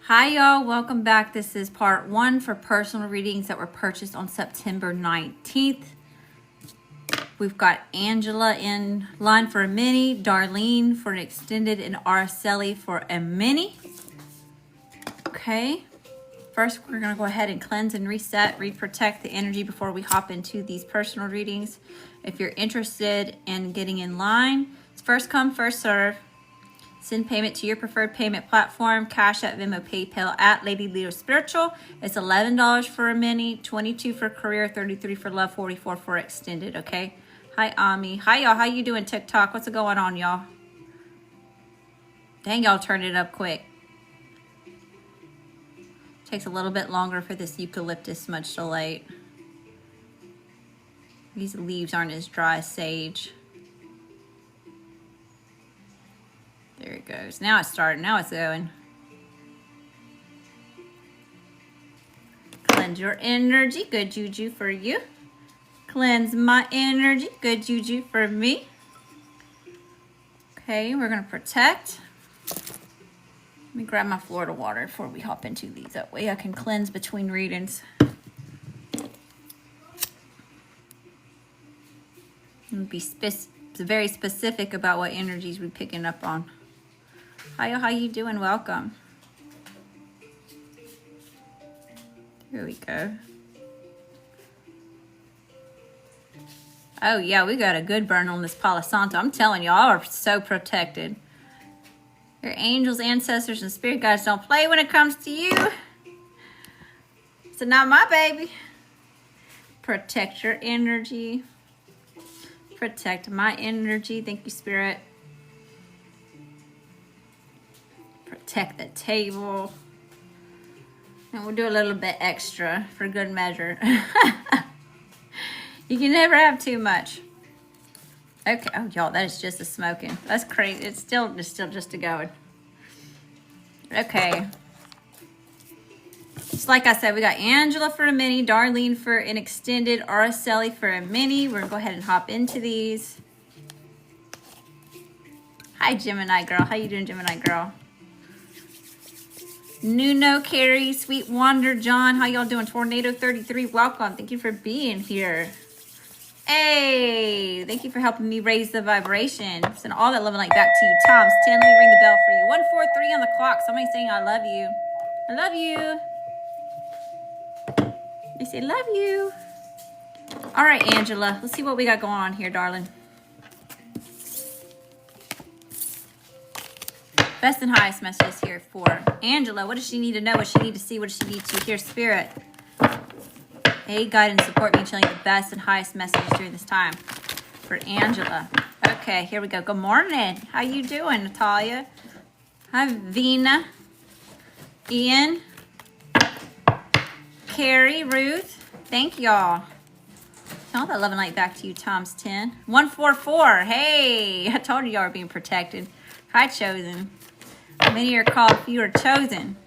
Hi y'all, welcome back. This is part 1 for personal readings that were purchased on September 19th. We've got Angela in line for a mini, Darlene for an extended, and Araceli for a mini. Okay, first we're going to go ahead and cleanse and reset, re-protect the energy before we hop into these personal readings. If you're interested in getting in line, it's first come, first serve. Send payment to your preferred payment platform, CashApp, Venmo, PayPal at ladyleospiritual. It's $11 for a mini, $22 for career, $33 for love, $44 for extended, okay? Hi, Ami. Hi, y'all. How you doing, TikTok? What's going on, y'all? Dang, y'all turned it up quick. Takes a little bit longer for this eucalyptus smudge to light. These leaves aren't as dry as sage. There it goes. Now it's starting. Now it's going. Cleanse your energy. Good juju for you. Cleanse my energy. Good juju for me. Okay, we're going to protect. Let me grab my Florida water before we hop into these. That way I can cleanse between readings. And be very specific about what energies we're picking up on. Hi, how you doing? Welcome. Here we go. Oh yeah, we got a good burn on this Palo Santo. I'm telling y'all are so protected. Your angels, ancestors, and spirit guides don't play when it comes to you. So not my baby. Protect your energy. Protect my energy. Thank you, spirit. Protect the table. And we'll do a little bit extra for good measure. You can never have too much. Okay. Oh, y'all, that is just a smoking. That's crazy. It's still just a going. Okay. Just like I said, we got Angela for a mini, Darlene for an extended, Araceli for a mini. We're going to go ahead and hop into these. Hi, Gemini girl. How you doing, Gemini girl? Nuno, Carrie, Sweet Wonder, John. How y'all doing? Tornado 33, welcome. Thank you for being here. Hey, thank you for helping me raise the vibration. Send all that love and light back to you. Tom's 10, let me ring the bell for you. 143 on the clock. Somebody saying I love you. I love you. They say love you. All right, Angela. Let's see what we got going on here, darling. Best and highest messages here for Angela. What does she need to know? What does she need to see? What does she need to hear? Spirit. Aid, guide, and support me, telling the best and highest messages during this time for Angela. Okay, here we go. Good morning. How you doing, Natalia? Hi, Vina. Ian. Carrie, Ruth. Thank y'all. All that love and light back to you, Tom's 10. 144. Hey, I told you y'all were being protected. Hi, Chosen. Many are called, few are chosen.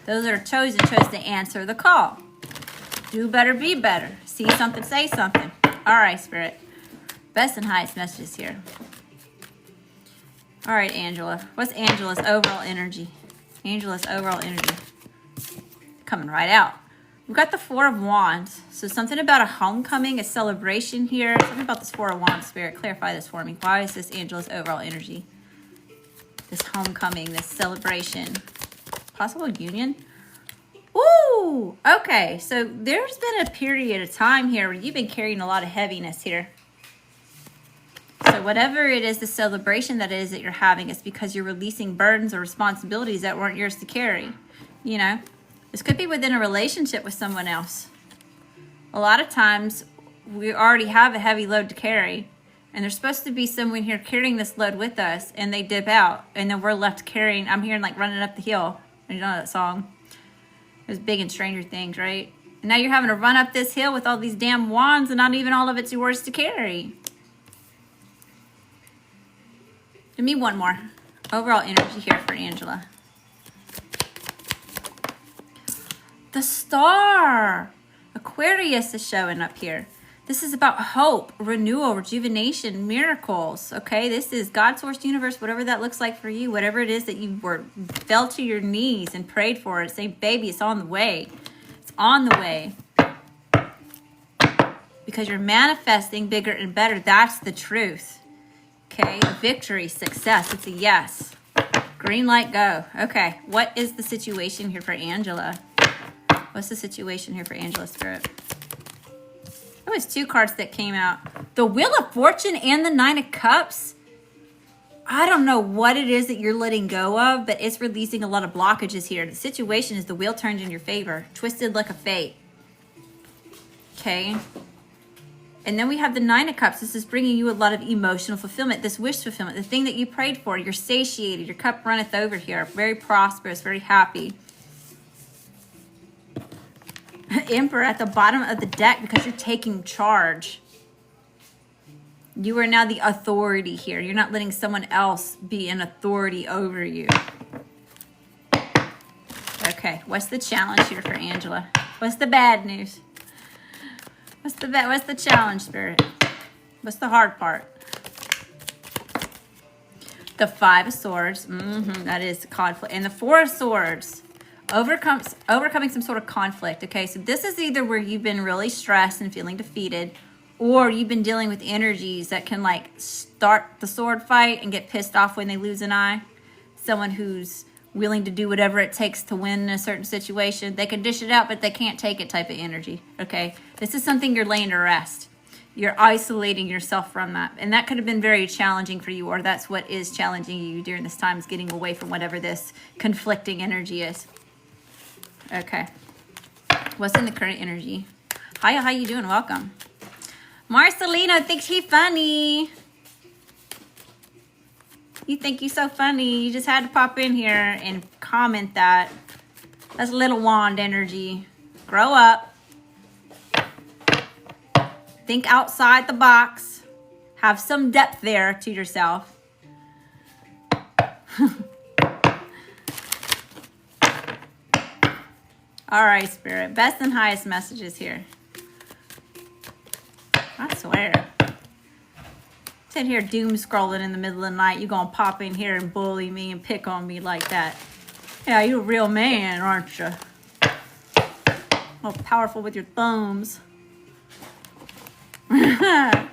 Those that are chosen chose to answer the call. Do better, be better. See something, say something. All right, Spirit. Best and highest messages here. All right, Angela. What's Angela's overall energy? Angela's overall energy. Coming right out. We've got the Four of Wands. So something about a homecoming, a celebration here. Something about this Four of Wands, Spirit. Clarify this for me. Why is this Angela's overall energy? This homecoming, this celebration. Possible union? Ooh, okay. So there's been a period of time here where you've been carrying a lot of heaviness here. So whatever it is, the celebration that is that you're having, is because you're releasing burdens or responsibilities that weren't yours to carry. You know, this could be within a relationship with someone else. A lot of times we already have a heavy load to carry. And there's supposed to be someone here carrying this load with us, and they dip out, and then we're left carrying. I'm hearing like Running Up the Hill. You know that song? It was big in Stranger Things, right? And now you're having to run up this hill with all these damn wands, and not even all of it's yours to carry. Give me one more. Overall energy here for Angela. The Star. Aquarius is showing up here. This is about hope, renewal, rejuvenation, miracles, okay? This is God-sourced universe, whatever that looks like for you, whatever it is that you fell to your knees and prayed for it. Say, baby, it's on the way. It's on the way. Because you're manifesting bigger and better. That's the truth, okay? Victory, success, it's a yes. Green light, go. Okay, what is the situation here for Angela? What's the situation here for Angela, Spirit? There was 2 cards that came out. The Wheel of Fortune and the 9 of Cups. I don't know what it is that you're letting go of, but it's releasing a lot of blockages here. The situation is the wheel turned in your favor. Twisted like a fate. Okay. And then we have the 9 of Cups. This is bringing you a lot of emotional fulfillment. This wish fulfillment. The thing that you prayed for. You're satiated. Your cup runneth over here. Very prosperous. Very happy. Emperor at the bottom of the deck because you're taking charge. You are now the authority here. You're not letting someone else be an authority over you. Okay, what's the challenge here for Angela? What's the bad news? What's the challenge, Spirit? What's the hard part? The 5 of Swords. That is conflict. And the 4 of Swords. Overcoming some sort of conflict. Okay, so this is either where you've been really stressed and feeling defeated, or you've been dealing with energies that can like start the sword fight and get pissed off when they lose an eye. Someone who's willing to do whatever it takes to win in a certain situation. They can dish it out, but they can't take it type of energy. Okay, this is something you're laying to rest. You're isolating yourself from that. And that could have been very challenging for you, or that's what is challenging you during this time, is getting away from whatever this conflicting energy is. Okay. What's in the current energy? Hiya, how you doing? Welcome. Marcelino thinks he funny. You think you so funny. You just had to pop in here and comment that. That's little wand energy. Grow up. Think outside the box. Have some depth there to yourself. All right, Spirit. Best and highest messages here. I swear. Sit here doom scrolling in the middle of the night. You gonna pop in here and bully me and pick on me like that. Yeah, you a real man, aren't you? Oh, powerful with your thumbs. Best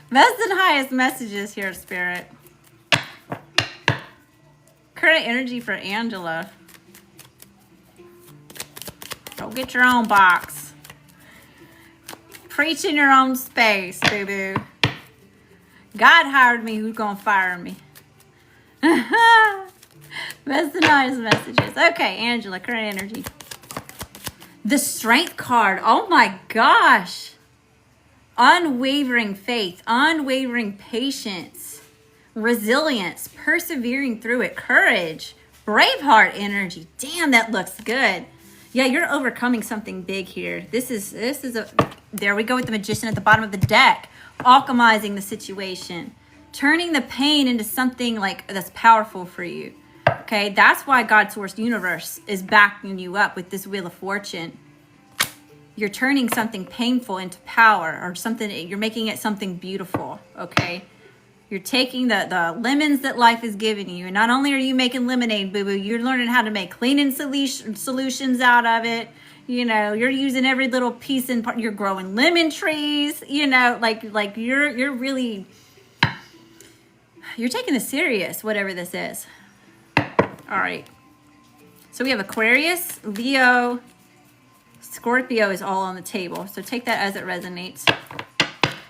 and highest messages here, Spirit. Current energy for Angela. Go get your own box. Preach in your own space, boo-boo. God hired me, who's gonna fire me? Best and highest messages. Okay, Angela, current energy. The Strength card. Oh my gosh. Unwavering faith, unwavering patience, resilience, persevering through it, courage, Braveheart energy. Damn, that looks good. Yeah, you're overcoming something big here. This is there we go with the Magician at the bottom of the deck. Alchemizing the situation. Turning the pain into something like that's powerful for you. Okay, that's why God-sourced universe is backing you up with this Wheel of Fortune. You're turning something painful into power, or something, you're making it something beautiful, okay? You're taking the lemons that life is giving you, and not only are you making lemonade, boo-boo, you're learning how to make cleaning solutions out of it. You know, you're using every little piece and part. You're growing lemon trees, you know, like you're really, you're taking this serious, whatever this is. All right. So we have Aquarius, Leo, Scorpio is all on the table. So take that as it resonates.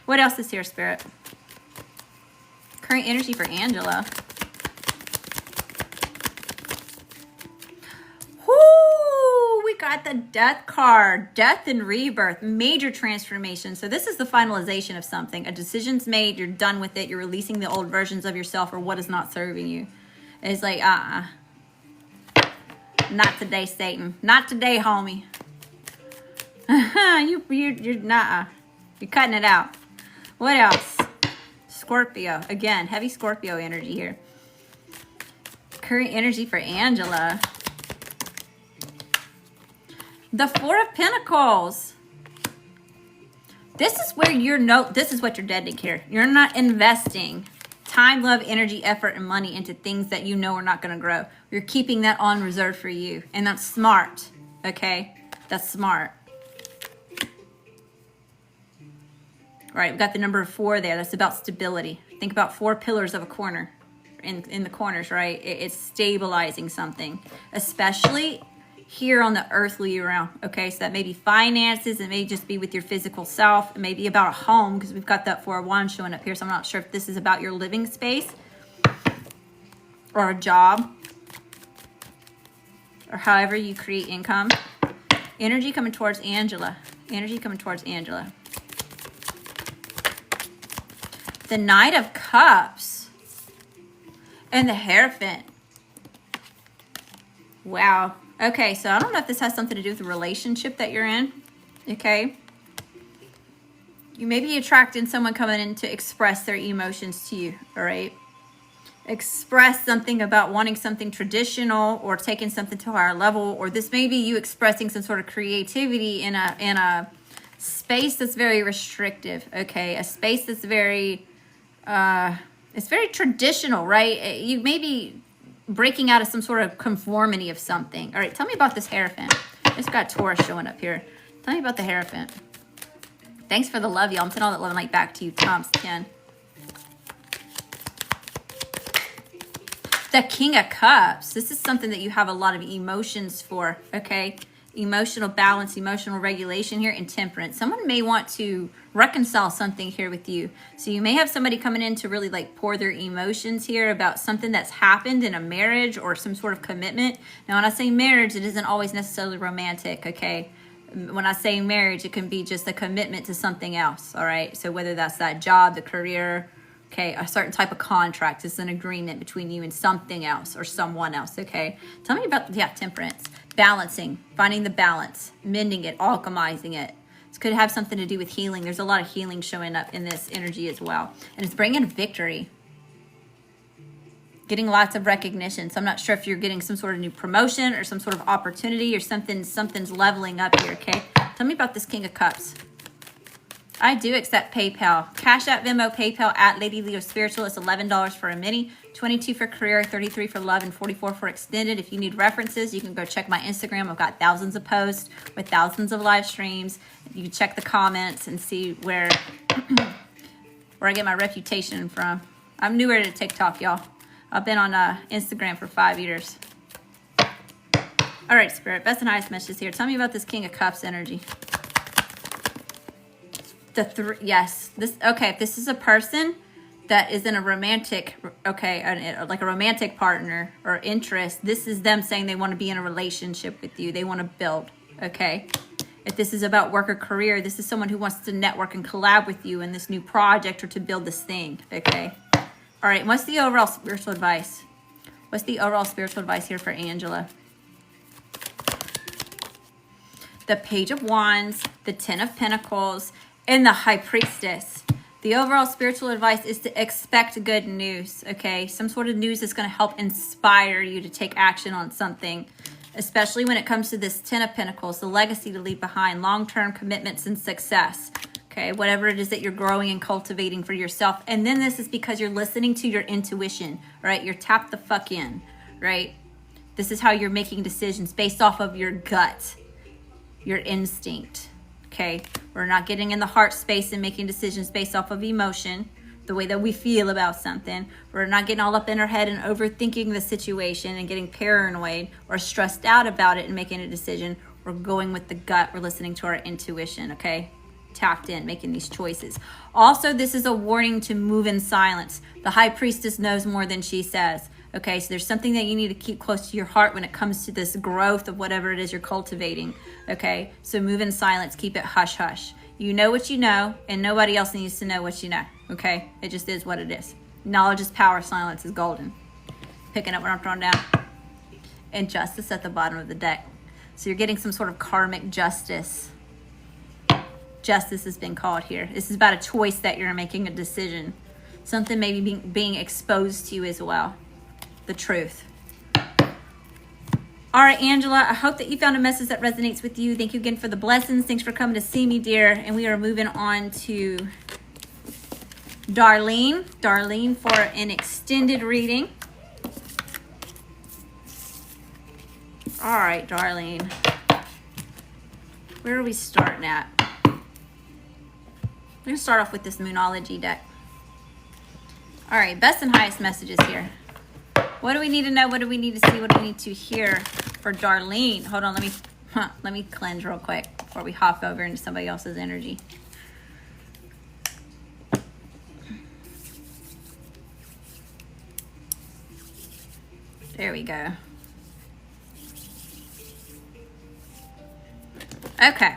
What else is here, Spirit? Current energy for Angela. Whoo! We got the Death card. Death and rebirth. Major transformation. So this is the finalization of something. A decision's made. You're done with it. You're releasing the old versions of yourself or what is not serving you. It's like, not today, Satan. Not today, homie. You're not. You're cutting it out. What else? Scorpio. Again, heavy Scorpio energy here. Current energy for Angela. The Four of Pentacles. This is where this is what you're dead to care. You're not investing time, love, energy, effort, and money into things that you know are not going to grow. You're keeping that on reserve for you. And that's smart. Okay? That's smart. All right, we've got the number 4 there. That's about stability. Think about 4 pillars of a corner in the corners, right? It's stabilizing something, especially here on the earthly realm. Okay, so that may be finances. It may just be with your physical self. It may be about a home, because we've got that 4 of Wands showing up here. So I'm not sure if this is about your living space or a job or however you create income. Energy coming towards Angela. Energy coming towards Angela. The Knight of Cups and the Hierophant. Wow. Okay, so I don't know if this has something to do with the relationship that you're in. Okay. You may be attracting someone coming in to express their emotions to you. All right. Express something about wanting something traditional or taking something to a higher level. Or this may be you expressing some sort of creativity in a space that's very restrictive. Okay. A space that's very... it's very traditional, right? You may be breaking out of some sort of conformity of something. All right, tell me about this Hierophant. It's got Taurus showing up here. Tell me about the Hierophant. Thanks for the love, y'all. I'm sending all that love and light back to you, Tom's 10. The King of Cups. This is something that you have a lot of emotions for, okay? Emotional balance, emotional regulation here, and temperance. Someone may want to reconcile something here with you. So you may have somebody coming in to really like pour their emotions here about something that's happened in a marriage or some sort of commitment. Now, when I say marriage, it isn't always necessarily romantic, okay? When I say marriage, it can be just a commitment to something else, all right? So whether that's that job, the career, okay, a certain type of contract, it's an agreement between you and something else or someone else, okay? Tell me about, temperance. Balancing, finding the balance, mending it, alchemizing it. This could have something to do with healing. There's a lot of healing showing up in this energy as well. And it's bringing victory. Getting lots of recognition. So I'm not sure if you're getting some sort of new promotion or some sort of opportunity or something's leveling up here, okay? Tell me about this King of Cups. I do accept PayPal. CashApp, Venmo, PayPal at ladyleospiritual. It's $11 for a mini, $22 for career, $33 for love, and $44 for extended. If you need references, you can go check my Instagram. I've got thousands of posts with thousands of live streams. You can check the comments and see where I get my reputation from. I'm newer to TikTok, y'all. I've been on Instagram for 5 years. All right, Spirit, best and highest messages here. Tell me about this King of Cups energy. Yes. If this is a person that is in a romantic, like a romantic partner or interest, this is them saying they want to be in a relationship with you. They want to build, okay? If this is about work or career, this is someone who wants to network and collab with you in this new project or to build this thing, okay? All right, what's the overall spiritual advice? What's the overall spiritual advice here for Angela? The Page of Wands, the 10 of Pentacles, and the High Priestess. The overall spiritual advice is to expect good news, okay? Some sort of news that's going to help inspire you to take action on something, especially when it comes to this 10 of Pentacles, the legacy to leave behind, long-term commitments and success, okay? Whatever it is that you're growing and cultivating for yourself. And then this is because you're listening to your intuition, right? You're tapped the fuck in, right? This is how you're making decisions based off of your gut, your instinct. Okay, we're not getting in the heart space and making decisions based off of emotion, the way that we feel about something. We're not getting all up in our head and overthinking the situation and getting paranoid or stressed out about it and making a decision. We're going with the gut. We're listening to our intuition, okay? Tapped in, making these choices. Also, this is a warning to move in silence. The High Priestess knows more than she says. Okay, so there's something that you need to keep close to your heart when it comes to this growth of whatever it is you're cultivating. Okay, so move in silence, keep it hush hush. You know what you know, and nobody else needs to know what you know. Okay, it just is what it is. Knowledge is power, silence is golden. Picking up what I'm throwing down. And justice at the bottom of the deck. So you're getting some sort of karmic justice. Justice has been called here. This is about a choice that you're making, a decision. Something maybe being exposed to you as well. The truth. All right, Angela, I hope that you found a message that resonates with you. Thank you again for the blessings. Thanks for coming to see me, dear. And we are moving on to Darlene. Darlene for an extended reading. All right, Darlene. Where are we starting at? I'm going to start off with this Moonology deck. All right, best and highest messages here. What do we need to know? What do we need to see? What do we need to hear for Darlene? Hold on, let me cleanse real quick before we hop over into somebody else's energy. There we go. Okay,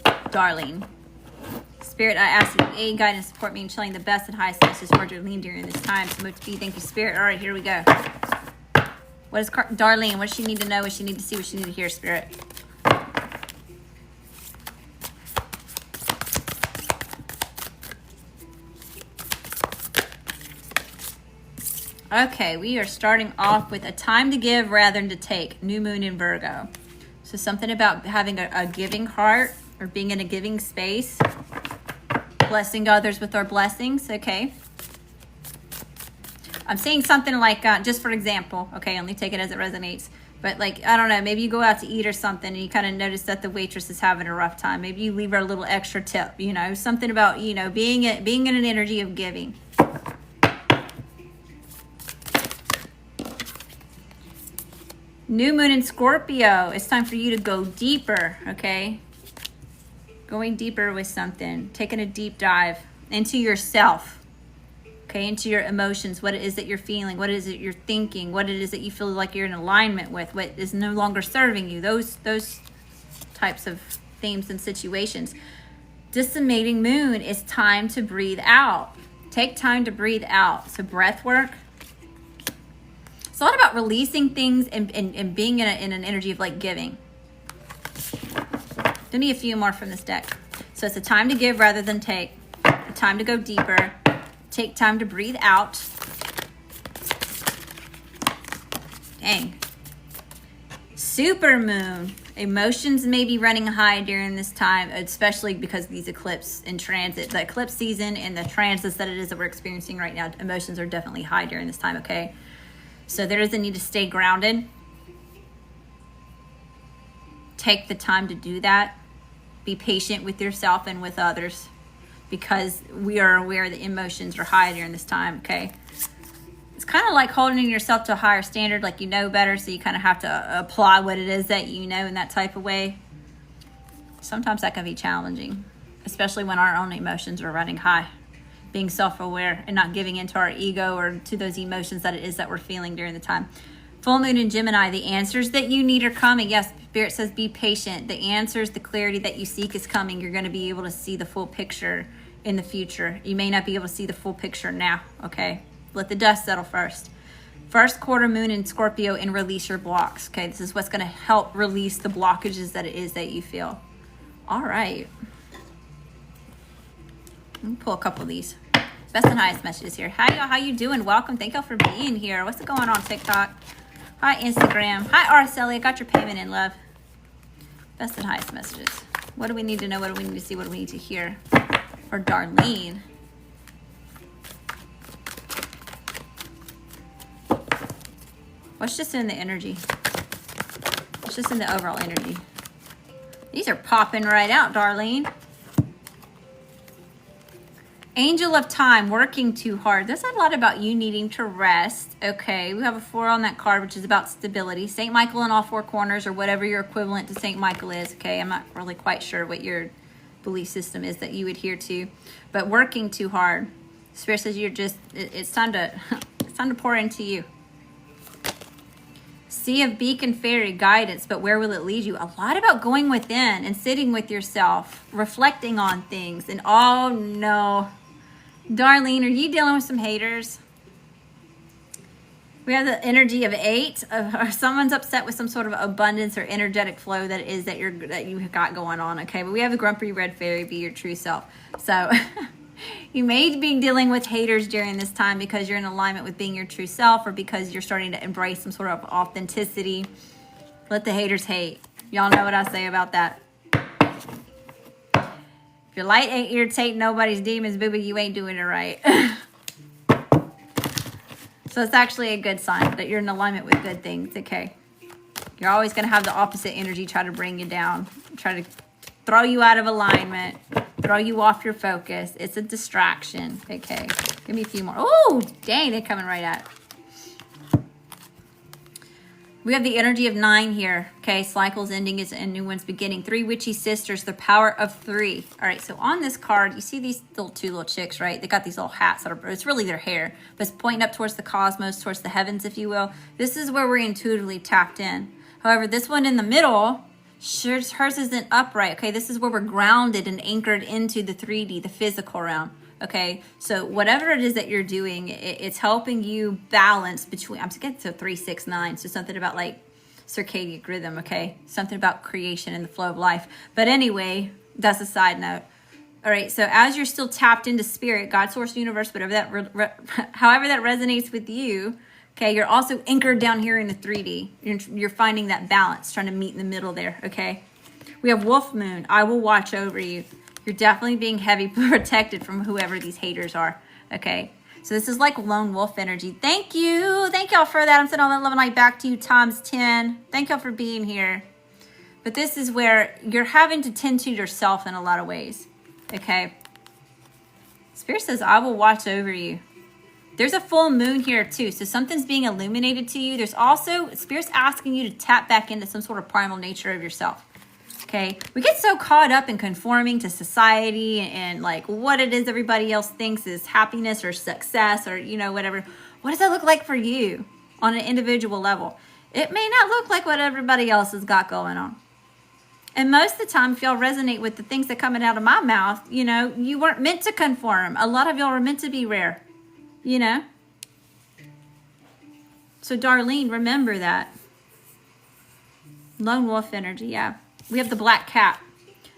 Darlene. Spirit, I ask you to aid, guide, and support me in channeling the best and highest messages for Darlene during this time. So much to be. Thank you, Spirit. All right, here we go. What is Darlene? What does she need to know? What does she need to see? What does she need to hear, Spirit? Okay, we are starting off with a time to give rather than to take. New moon in Virgo. So something about having a giving heart or being in a giving space. Blessing others with our blessings, okay? I'm saying something like, just for example, okay, only take it as it resonates. But like, I don't know, maybe you go out to eat or something and you kind of notice that the waitress is having a rough time. Maybe you leave her a little extra tip, you know, something about, you know, being in an energy of giving. New moon in Scorpio. It's time for you to go deeper, okay? Going deeper with something. Taking a deep dive into yourself, okay? Into your emotions, what it is that you're feeling, what it is that you're thinking, what it is that you feel like you're in alignment with, what is no longer serving you. Those types of themes and situations. Decimating moon is time to breathe out. Take time to breathe out. So breath work. It's a lot about releasing things and being in an energy of like giving. Do need a few more from this deck. So it's a time to give rather than take. A time to go deeper. Take time to breathe out. Dang. Super moon. Emotions may be running high during this time, especially because of these eclipse in transit. The eclipse season and the transits that it is that we're experiencing right now, emotions are definitely high during this time, okay? So there is a need to stay grounded. Take the time to do that. Be patient with yourself and with others because we are aware that emotions are high during this time, okay? It's kind of like holding yourself to a higher standard, like you know better, so you kind of have to apply what it is that you know in that type of way. Sometimes that can be challenging, especially when our own emotions are running high. Being self-aware and not giving into our ego or to those emotions that it is that we're feeling during the time. Full moon in Gemini, the answers that you need are coming. Yes, Spirit says be patient. The answers, the clarity that you seek is coming. You're going to be able to see the full picture in the future. You may not be able to see the full picture now, okay? Let the dust settle first. First quarter moon in Scorpio and release your blocks, okay? This is what's going to help release the blockages that it is that you feel. All right. Let me pull a couple of these. Best and highest messages here. Hi, y'all. How you doing? Welcome. Thank y'all for being here. What's going on TikTok? Hi, Instagram. Hi, Araceli. I got your payment in, love. Best and highest messages. What do we need to know? What do we need to see? What do we need to hear? For Darlene. What's just in the energy? What's just in the overall energy? These are popping right out, Darlene. Angel of Time, working too hard. There's a lot about you needing to rest. Okay, we have a 4 on that card, which is about stability. St. Michael in all 4 corners, or whatever your equivalent to St. Michael is. Okay, I'm not really quite sure what your belief system is that you adhere to. But working too hard. Spirit says you're just, it's time to, it's time to pour into you. Sea of Beacon Fairy guidance, but where will it lead you? A lot about going within and sitting with yourself, reflecting on things. And oh no, Darlene, are you dealing with some haters? We have the energy of 8, or someone's upset with some sort of abundance or energetic flow that is that you got going on. Okay, but we have a grumpy red fairy, be your true self. So you may be dealing with haters during this time because you're in alignment with being your true self, or because you're starting to embrace some sort of authenticity. Let the haters hate. Y'all know what I say about that. If your light ain't irritating nobody's demons, boo-boo, you ain't doing it right. So it's actually a good sign that you're in alignment with good things, okay? You're always going to have the opposite energy try to bring you down, try to throw you out of alignment, throw you off your focus. It's a distraction, okay? Give me a few more. Oh, dang, they're coming right at. We have the energy of 9 here, okay? Cycles ending is a new one's beginning. 3 witchy sisters, the power of 3. All right, so on this card, you see these two little chicks, right? They got these little hats that are, it's really their hair, but it's pointing up towards the cosmos, towards the heavens, if you will. This is where we're intuitively tapped in. However, this one in the middle, hers isn't upright, okay? This is where we're grounded and anchored into the 3D, the physical realm. Okay, so whatever it is that you're doing, it's helping you balance between, I'm getting to 3, 6, 9, so something about like circadian rhythm, okay? Something about creation and the flow of life. But anyway, that's a side note. All right, so as you're still tapped into spirit, God, source, universe, whatever that, however that resonates with you, okay, you're also anchored down here in the 3D. You're finding that balance, trying to meet in the middle there, okay? We have Wolf Moon. I will watch over you. You're definitely being heavy protected from whoever these haters are, okay? So this is like lone wolf energy. Thank you. Thank y'all for that. I'm sending all that love and light back to you times 10. Thank y'all for being here. But this is where you're having to tend to yourself in a lot of ways, okay? Spirit says, I will watch over you. There's a full moon here too, so something's being illuminated to you. There's also, Spirit's asking you to tap back into some sort of primal nature of yourself. Okay, we get so caught up in conforming to society and like what it is everybody else thinks is happiness or success or, you know, whatever. What does that look like for you on an individual level? It may not look like what everybody else has got going on. And most of the time, if y'all resonate with the things that coming out of my mouth, you know, you weren't meant to conform. A lot of y'all are meant to be rare, you know. So Darlene, remember that. Lone wolf energy, yeah. We have the black cat.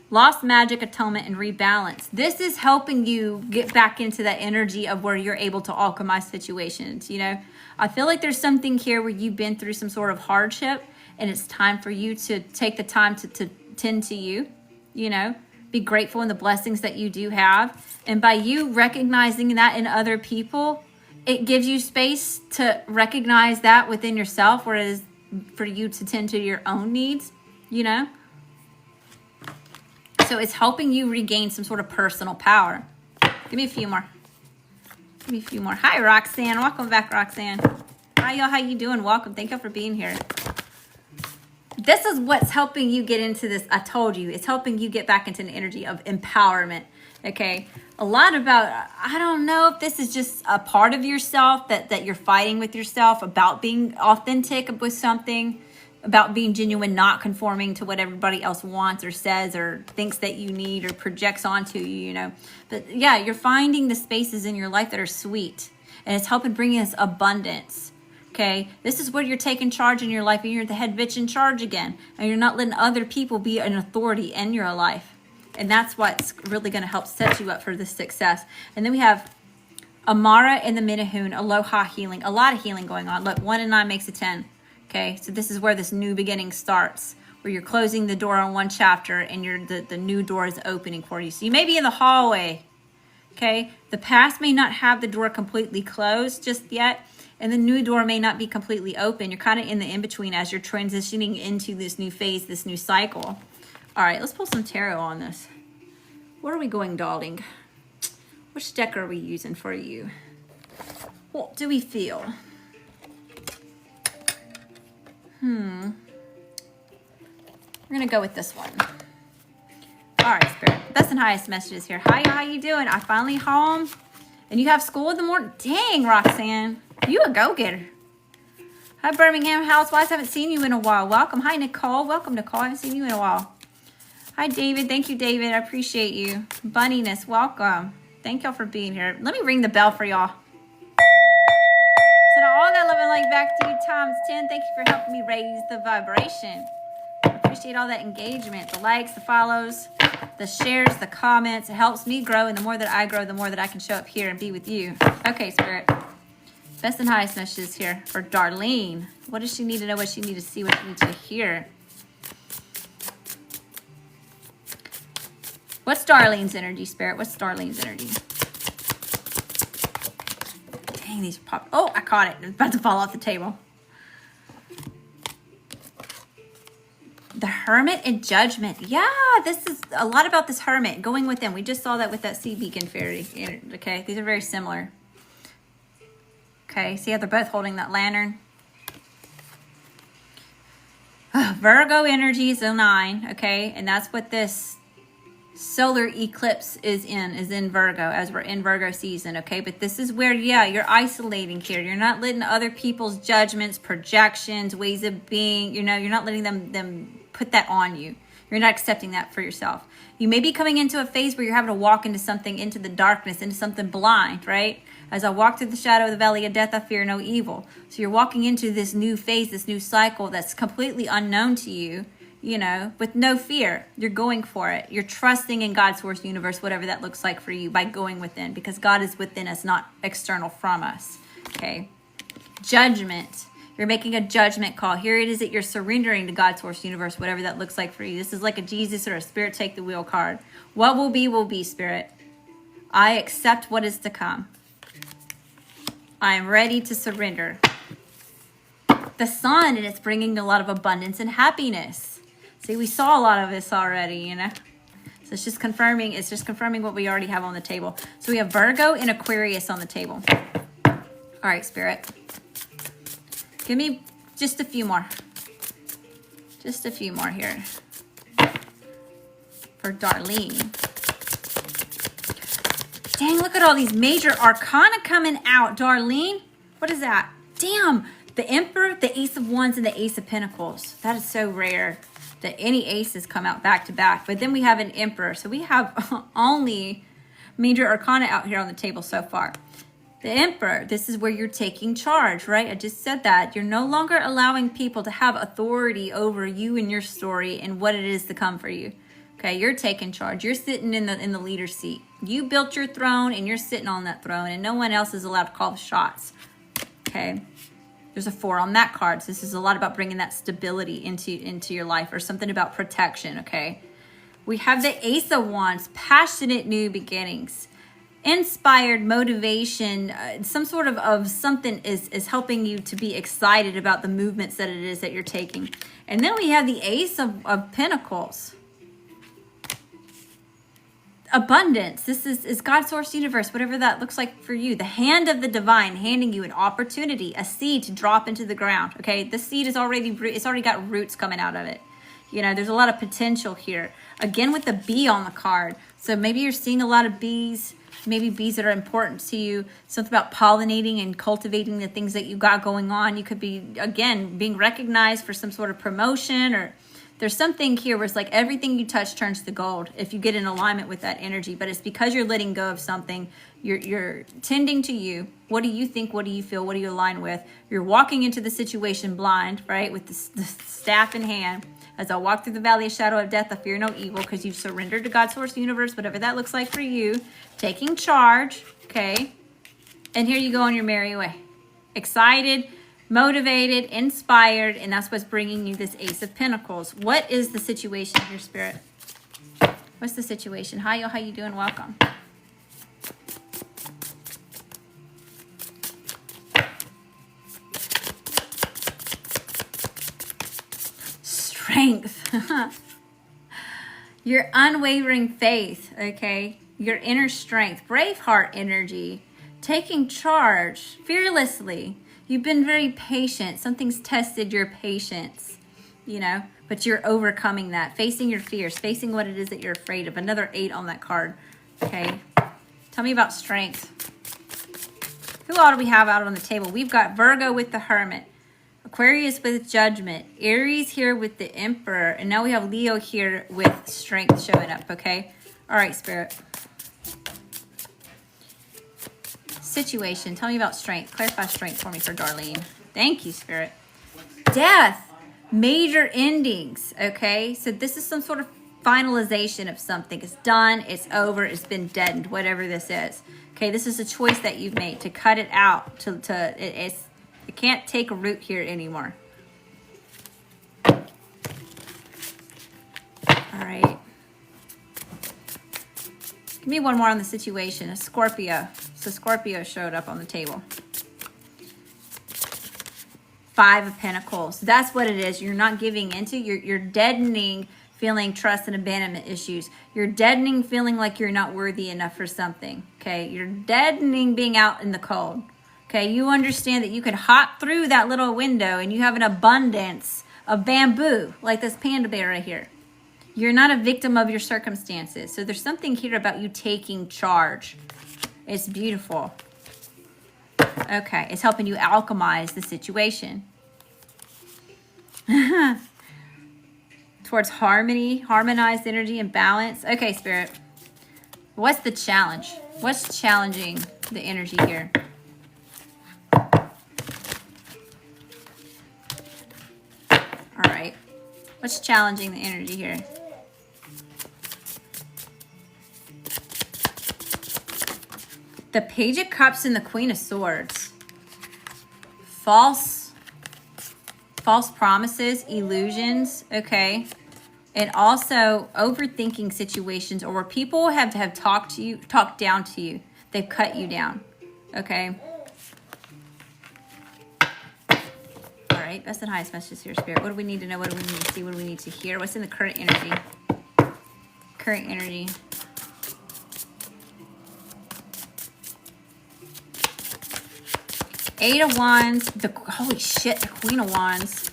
Lost magic, atonement, and rebalance. This is helping you get back into that energy of where you're able to alchemize situations, you know. I feel like there's something here where you've been through some sort of hardship and it's time for you to take the time to tend to you, you know. Be grateful in the blessings that you do have. And by you recognizing that in other people, it gives you space to recognize that within yourself, whereas for you to tend to your own needs, you know. So it's helping you regain some sort of personal power. Give me a few more. Give me a few more. Hi, Roxanne. Welcome back, Roxanne. Hi, y'all. How you doing? Welcome. Thank y'all for being here. This is what's helping you get into this. I told you. It's helping you get back into an energy of empowerment. Okay? A lot about, I don't know if this is just a part of yourself that you're fighting with yourself about being authentic with something, about being genuine, not conforming to what everybody else wants or says or thinks that you need or projects onto you, you know. But yeah, you're finding the spaces in your life that are sweet, and it's helping bring us abundance, okay? This is where you're taking charge in your life and you're the head bitch in charge again, and you're not letting other people be an authority in your life. And that's what's really going to help set you up for this success. And then we have Amara and the Minahoon, Aloha healing, a lot of healing going on. Look, 1 and 9 makes a 10. Okay, so this is where this new beginning starts, where you're closing the door on one chapter and the new door is opening for you. So you may be in the hallway, okay? The past may not have the door completely closed just yet, and the new door may not be completely open. You're kind of in the in-between as you're transitioning into this new phase, this new cycle. All right, let's pull some tarot on this. Where are we going, darling? Which deck are we using for you? What do we feel? We're going to go with this one. All right, Spirit. Best and highest messages here. Hi, how you doing? I finally home. And you have school in the morning? Dang, Roxanne. You a go-getter. Hi, Birmingham Housewives. Haven't seen you in a while. Welcome. Hi, Nicole. Welcome, Nicole. I haven't seen you in a while. Hi, David. Thank you, David. I appreciate you. Bunniness, welcome. Thank y'all for being here. Let me ring the bell for y'all. So all that love and light back to you times 10. Thank you for helping me raise the vibration. I appreciate all that engagement, the likes, the follows, the shares, the comments. It helps me grow, and the more that I grow, the more that I can show up here and be with you. Okay, Spirit. Best and highest messages here for Darlene. What does she need to know? What she need to see? What she needs to hear? What's Darlene's energy, Spirit? What's Darlene's energy? Dang, these pop. Oh, I caught it. It was about to fall off the table. The Hermit and Judgment. Yeah, this is a lot about this Hermit going within. We just saw that with that sea beacon fairy. Okay, these are very similar. Okay, see how they're both holding that lantern? Virgo energy is 09, okay? And that's what this solar eclipse is in Virgo, as we're in Virgo season, okay? But this is where, yeah, you're isolating here. You're not letting other people's judgments, projections, ways of being, you're not letting them put that on you. You're not accepting that for yourself. You may be coming into a phase where you're having to walk into something, into the darkness, into something blind, right? As I walk through the shadow of the valley of death, I fear no evil. So you're walking into this new phase, this new cycle that's completely unknown to you, with no fear. You're going for it. You're trusting in God's source universe, whatever that looks like for you, by going within, because God is within us, not external from us, okay? Judgment. You're making a judgment call. Here it is that you're surrendering to God's source universe, whatever that looks like for you. This is like a Jesus or a Spirit take the wheel card. What will be, Spirit. I accept what is to come. I am ready to surrender. The Sun, and it's bringing a lot of abundance and happiness. See, we saw a lot of this already, So it's just confirming what we already have on the table. So we have Virgo and Aquarius on the table. All right, Spirit. Give me just a few more. Just a few more here. For Darlene. Dang, look at all these major arcana coming out. Darlene, what is that? Damn, the Emperor, the Ace of Wands, and the Ace of Pentacles. That is so rare that any aces come out back to back. But then we have an Emperor. So we have only major arcana out here on the table so far. The Emperor, this is where you're taking charge, right? I just said that. You're no longer allowing people to have authority over you and your story and what it is to come for you. Okay, you're taking charge. You're sitting in the leader's seat. You built your throne and you're sitting on that throne, and no one else is allowed to call the shots. Okay, there's a 4 on that card. So this is a lot about bringing that stability into your life, or something about protection, okay? We have the Ace of Wands, passionate new beginnings. Inspired motivation, some sort of something is helping you to be excited about the movements that it is that you're taking. And then we have the Ace of Pentacles. Abundance. This is God's source universe, whatever that looks like for you. The hand of the divine handing you an opportunity, a seed to drop into the ground. Okay, the seed is it's already got roots coming out of it. There's a lot of potential here. Again, with the bee on the card. So maybe you're seeing a lot of bees. Maybe bees that are important to you, something about pollinating and cultivating the things that you got going on. You could be, again, being recognized for some sort of promotion, or there's something here where it's like everything you touch turns to gold if you get in alignment with that energy. But it's because you're letting go of something. You're tending to you. What do you think? What do you feel? What do you align with? You're walking into the situation blind, right, with the staff in hand. As I walk through the valley of shadow of death, I fear no evil, because you've surrendered to God's source universe, whatever that looks like for you. Taking charge, okay? And here you go on your merry way. Excited, motivated, inspired, and that's what's bringing you this Ace of Pentacles. What is the situation here, Spirit? What's the situation? Hi, how you doing? Welcome. Strength. Your unwavering faith, okay? Your inner strength, Braveheart energy, taking charge fearlessly. You've been very patient. Something's tested your patience, but you're overcoming that, facing your fears, facing what it is that you're afraid of. Another 8 on that card, okay? Tell me about strength. Who all do we have out on the table? We've got Virgo with the Hermit, Aquarius with Judgment, Aries here with the Emperor, and now we have Leo here with strength showing up, okay? All right, Spirit. Situation. Tell me about strength. Clarify strength for me for Darlene. Thank you, Spirit. Death. Major endings, okay? So this is some sort of finalization of something. It's done, it's over, it's been deadened, whatever this is. Okay, this is a choice that you've made to cut it out. It can't take a root here anymore. All right. Give me one more on the situation. A Scorpio. So Scorpio showed up on the table. 5 of Pentacles. That's what it is. You're not giving into. You're deadening feeling trust and abandonment issues. You're deadening feeling like you're not worthy enough for something. Okay. You're deadening being out in the cold. Okay. You understand that you could hop through that little window and you have an abundance of bamboo, like this panda bear right here. You're not a victim of your circumstances. So there's something here about you taking charge. It's beautiful. Okay, it's helping you alchemize the situation. Towards harmony, harmonized energy and balance. Okay, Spirit. What's the challenge? What's challenging the energy here? All right. What's challenging the energy here? The Page of Cups and the Queen of Swords. False promises, illusions, okay? And also overthinking situations, or where people have talked down to you. They've cut you down, okay? All right, best and highest messages here, Spirit. What do we need to know? What do we need to see? What do we need to hear? What's in the current energy? Current energy. Eight of Wands, holy shit, the Queen of Wands.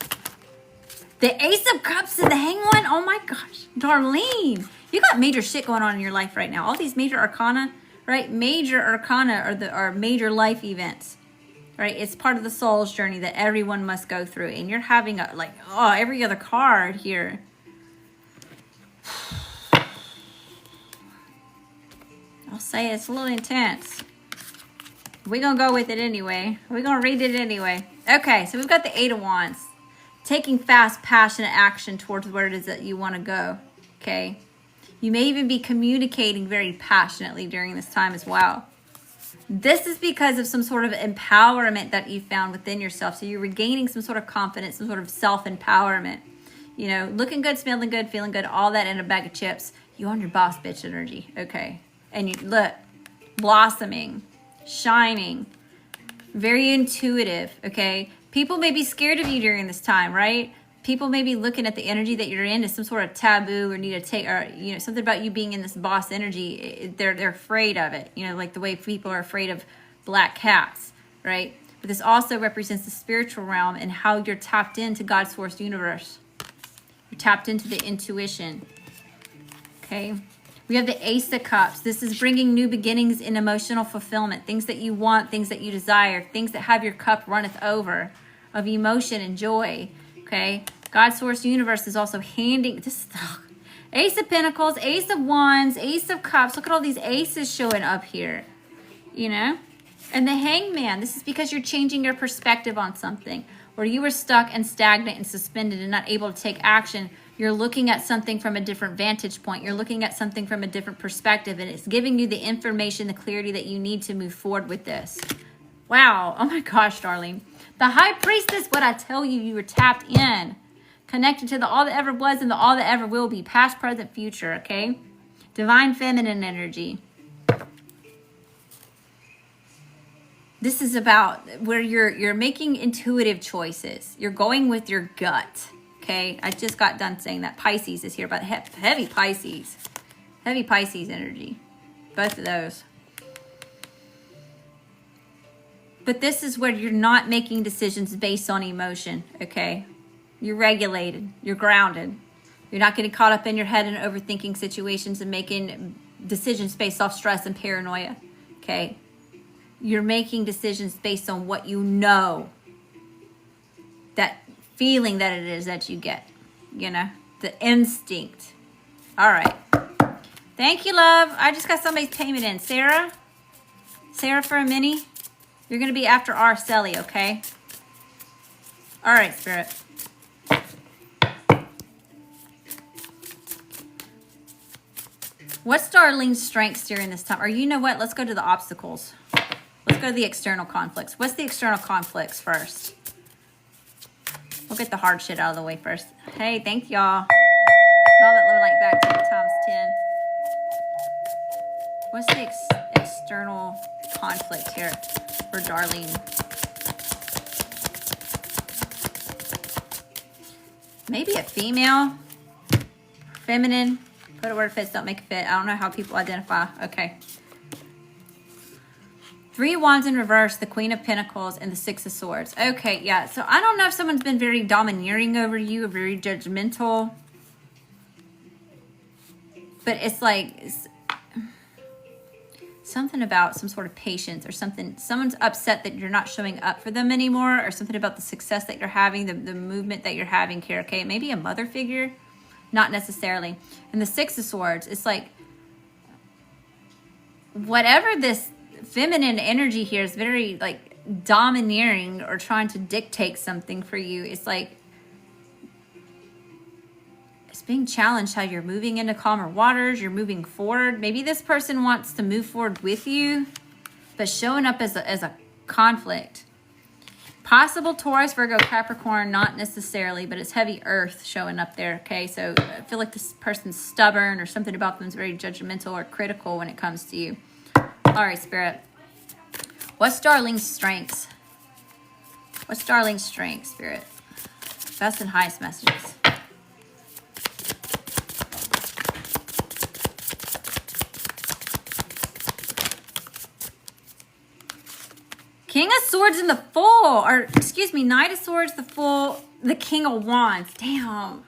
The Ace of Cups and the Hangman. Oh my gosh, Darlene, you got major shit going on in your life right now. All these major arcana, right? Major arcana are major life events, right? It's part of the soul's journey that everyone must go through. And you're having every other card here. I'll say it's a little intense. We're going to go with it anyway. We're going to read it anyway. Okay, so we've got the Eight of Wands. Taking fast, passionate action towards where it is that you want to go. Okay? You may even be communicating very passionately during this time as well. This is because of some sort of empowerment that you found within yourself. So you're regaining some sort of confidence, some sort of self-empowerment. You know, looking good, smelling good, feeling good, all that in a bag of chips. You on your boss bitch energy. Okay? And you look, blossoming. Shining, very intuitive, okay? People may be scared of you during this time, right? People may be looking at the energy that you're in as some sort of taboo or need to take, or, you know, something about you being in this boss energy. They're afraid of it, you know, like the way people are afraid of black cats, right? But this also represents the spiritual realm and how you're tapped into God's source universe. You're tapped into the intuition, okay? We have the Ace of Cups. This is bringing new beginnings in emotional fulfillment. Things that you want, things that you desire, things that have your cup runneth over of emotion and joy. Okay? God's source universe is also handing this. Ace of Pentacles, Ace of Wands, Ace of Cups. Look at all these aces showing up here. You know? And the Hangman. This is because you're changing your perspective on something. Where you were stuck and stagnant and suspended and not able to take action. You're looking at something from a different vantage point. You're looking at something from a different perspective, and it's giving you the information, the clarity that you need to move forward with this. Wow. Oh my gosh, darling. The High Priestess, what I tell you, you were tapped in. Connected to the all that ever was and the all that ever will be. Past, present, future, okay? Divine feminine energy. This is about where you're making intuitive choices. You're going with your gut. Okay, I just got done saying that. Pisces is here, but heavy Pisces. Heavy Pisces energy. Both of those. But this is where you're not making decisions based on emotion, okay? You're regulated. You're grounded. You're not getting caught up in your head and overthinking situations and making decisions based off stress and paranoia, okay? You're making decisions based on what you know. That feeling that it is that you get, you know, the instinct. All right. Thank you, love. I just got somebody's payment in. Sarah for a mini. You're going to be after Araceli, okay? All right, Spirit. What's Darlene's strengths during this time? Or you know what? Let's go to the obstacles. Let's go to the external conflicts. What's the external conflicts first? We'll get the hard shit out of the way first. Hey, thank y'all. All that low light back to times 10. What's the external conflict here for Darlene? Maybe a female, feminine. Put a word fits, don't make it fit. I don't know how people identify. Okay. 3 wands in reverse, the Queen of Pentacles, and the 6 of Swords. Okay, yeah. So I don't know if someone's been very domineering over you, or very judgmental. But it's like something about some sort of patience or something. Someone's upset that you're not showing up for them anymore, or something about the success that you're having, the movement that you're having here. Okay, maybe a mother figure. Not necessarily. And the 6 of Swords, it's like whatever this feminine energy here is very like domineering or trying to dictate something for you. It's like it's being challenged how you're moving into calmer waters. You're moving forward. Maybe this person wants to move forward with you, but showing up as a conflict. Possible Taurus, Virgo, Capricorn, not necessarily, but it's heavy earth showing up there, okay? So I feel like this person's stubborn, or something about them is very judgmental or critical when it comes to you. All right, Spirit. What's Darlene's strengths? What's Darlene's strengths, Spirit? Best and highest messages. King of Swords in the Fool, or excuse me, Knight of Swords, the Fool, the King of Wands. Damn,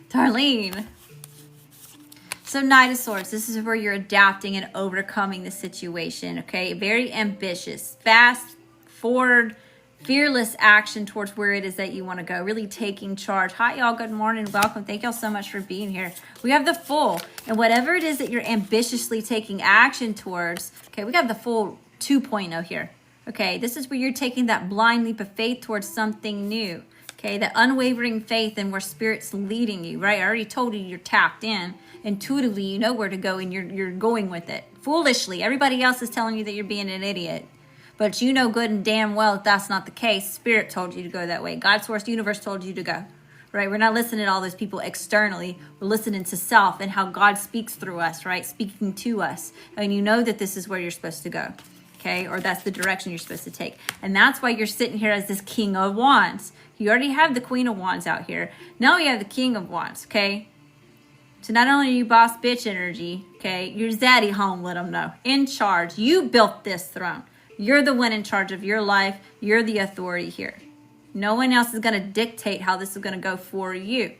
Darlene. So Knight of Swords, this is where you're adapting and overcoming the situation, okay? Very ambitious, fast, forward, fearless action towards where it is that you want to go. Really taking charge. Hi, y'all. Good morning. Welcome. Thank y'all so much for being here. We have the Fool, and whatever it is that you're ambitiously taking action towards, okay, we got the Fool 2.0 here. Okay, this is where you're taking that blind leap of faith towards something new. Okay, that unwavering faith in where Spirit's leading you, right? I already told you you're tapped in. Intuitively, you know where to go, and you're going with it. Foolishly, everybody else is telling you that you're being an idiot. But you know good and damn well that that's not the case. Spirit told you to go that way. God, source, universe told you to go. Right? We're not listening to all those people externally. We're listening to self and how God speaks through us, right? Speaking to us. And you know that this is where you're supposed to go. Okay, or that's the direction you're supposed to take. And that's why you're sitting here as this King of Wands. You already have the Queen of Wands out here. Now you have the King of Wands, okay? So not only are you boss bitch energy, okay, you're zaddy home, let them know. In charge. You built this throne. You're the one in charge of your life. You're the authority here. No one else is going to dictate how this is going to go for you.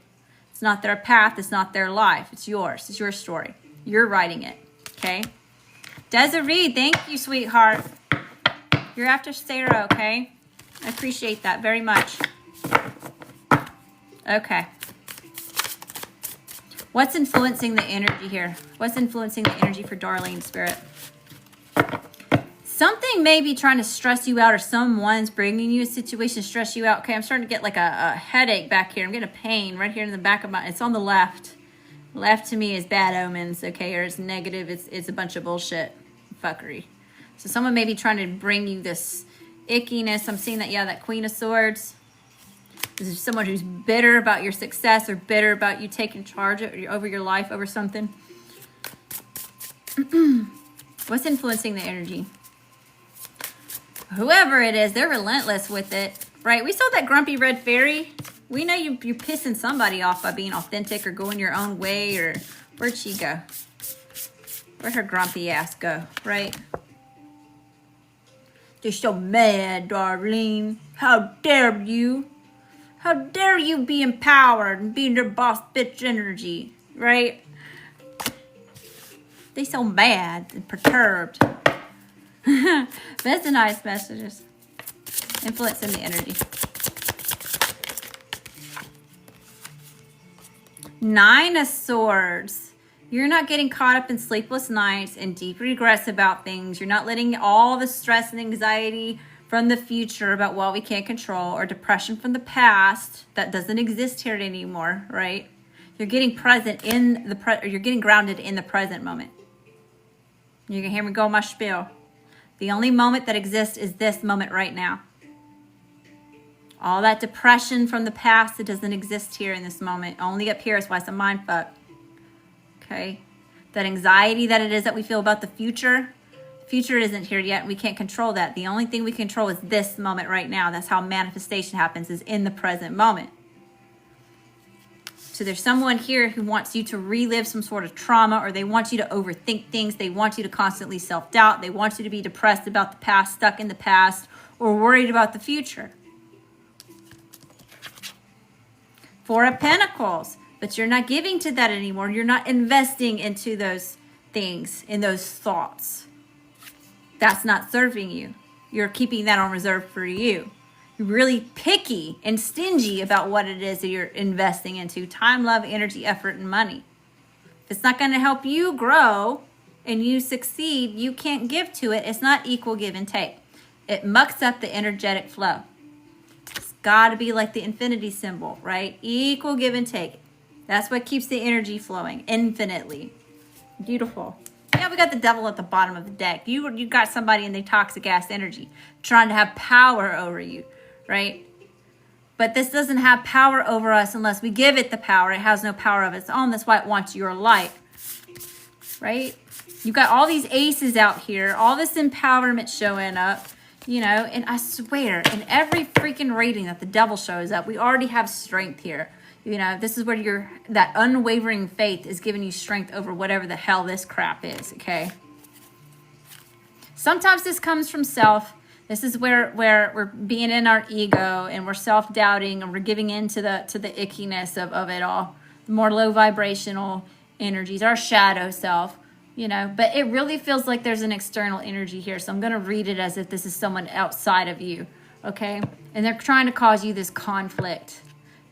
It's not their path. It's not their life. It's yours. It's your story. You're writing it, okay? Desiree, thank you, sweetheart. You're after Sarah, okay? I appreciate that very much. Okay. What's influencing the energy here? What's influencing the energy for Darlene, Spirit? Something may be trying to stress you out, or someone's bringing you a situation to stress you out. Okay, I'm starting to get like a headache back here. I'm getting a pain right here in the back of my... It's on the left. Left to me is bad omens, okay, or it's negative. It's a bunch of bullshit fuckery. So someone may be trying to bring you this ickiness. I'm seeing that, yeah, that Queen of Swords. This is someone who's bitter about your success, or bitter about you taking charge over your life, over something. What's influencing the energy? Whoever it is, they're relentless with it, right? We saw that grumpy red fairy. We know you're pissing somebody off by being authentic or going your own way, or where'd she go? Where'd her grumpy ass go, right? They're so mad, Darlene. How dare you? How dare you be empowered and be in their boss bitch energy, right? They so mad and perturbed. That's the nice messages. Influencing the energy. Nine of Swords. You're not getting caught up in sleepless nights and deep regrets about things. You're not letting all the stress and anxiety from the future about what we can't control, or depression from the past that doesn't exist here anymore, right? You're getting present in the you're getting grounded in the present moment. You can hear me go my spiel. The only moment that exists is this moment right now. All that depression from the past, it doesn't exist here in this moment. Only up here is why it's a mind fuck. Okay? That anxiety that it is that we feel about the future isn't here yet. We can't control that. The only thing we control is this moment right now. That's how manifestation happens, is in the present moment. So there's someone here who wants you to relive some sort of trauma, or they want you to overthink things. They want you to constantly self-doubt. They want you to be depressed about the past, stuck in the past, or worried about the future. Four of Pentacles. But you're not giving to that anymore. You're not investing into those things, in those thoughts. That's not serving you. You're keeping that on reserve for you. You're really picky and stingy about what it is that you're investing into. Time, love, energy, effort, and money. If it's not going to help you grow and you succeed, you can't give to it. It's not equal give and take. It mucks up the energetic flow. It's got to be like the infinity symbol, right? Equal give and take. That's what keeps the energy flowing infinitely. Beautiful. Yeah, we got the devil at the bottom of the deck. You got somebody in the toxic ass energy trying to have power over you, right? But this doesn't have power over us unless we give it the power. It has no power of its own. That's why it wants your life, right? You got all these aces out here, all this empowerment showing up, you know, and I swear, in every freaking reading that the devil shows up, we already have strength here. You know, this is where that unwavering faith is giving you strength over whatever the hell this crap is, okay? Sometimes this comes from self. This is where we're being in our ego and we're self-doubting and we're giving in to the ickiness of it all. More low vibrational energies, our shadow self, you know. But it really feels like there's an external energy here. So I'm going to read it as if this is someone outside of you, okay? And they're trying to cause you this conflict.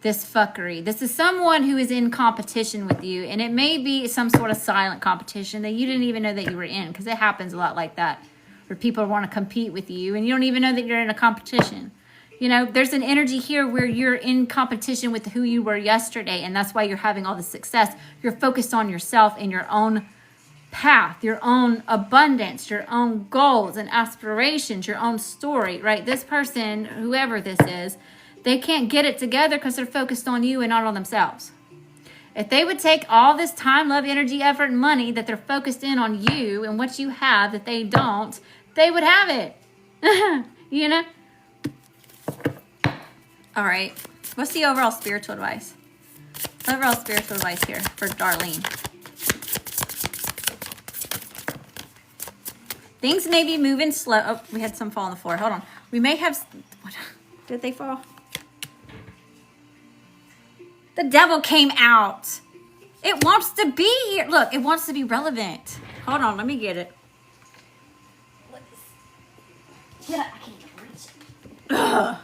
This fuckery. This is someone who is in competition with you, and it may be some sort of silent competition that you didn't even know that you were in, because it happens a lot like that, where people want to compete with you, and you don't even know that you're in a competition. You know, there's an energy here where you're in competition with who you were yesterday, and that's why you're having all the success. You're focused on yourself and your own path, your own abundance, your own goals and aspirations, your own story, right? This person, whoever this is, they can't get it together because they're focused on you and not on themselves. If they would take all this time, love, energy, effort, and money that they're focused in on you and what you have that they don't, they would have it. You know? All right. What's the overall spiritual advice? Overall spiritual advice here for Darlene. Things may be moving slow. Oh, we had some fall on the floor. Hold on. We may have... What? Did they fall? The devil came out. It wants to be here. Look, it wants to be relevant. Hold on, let me get it. I can't reach it. Ugh.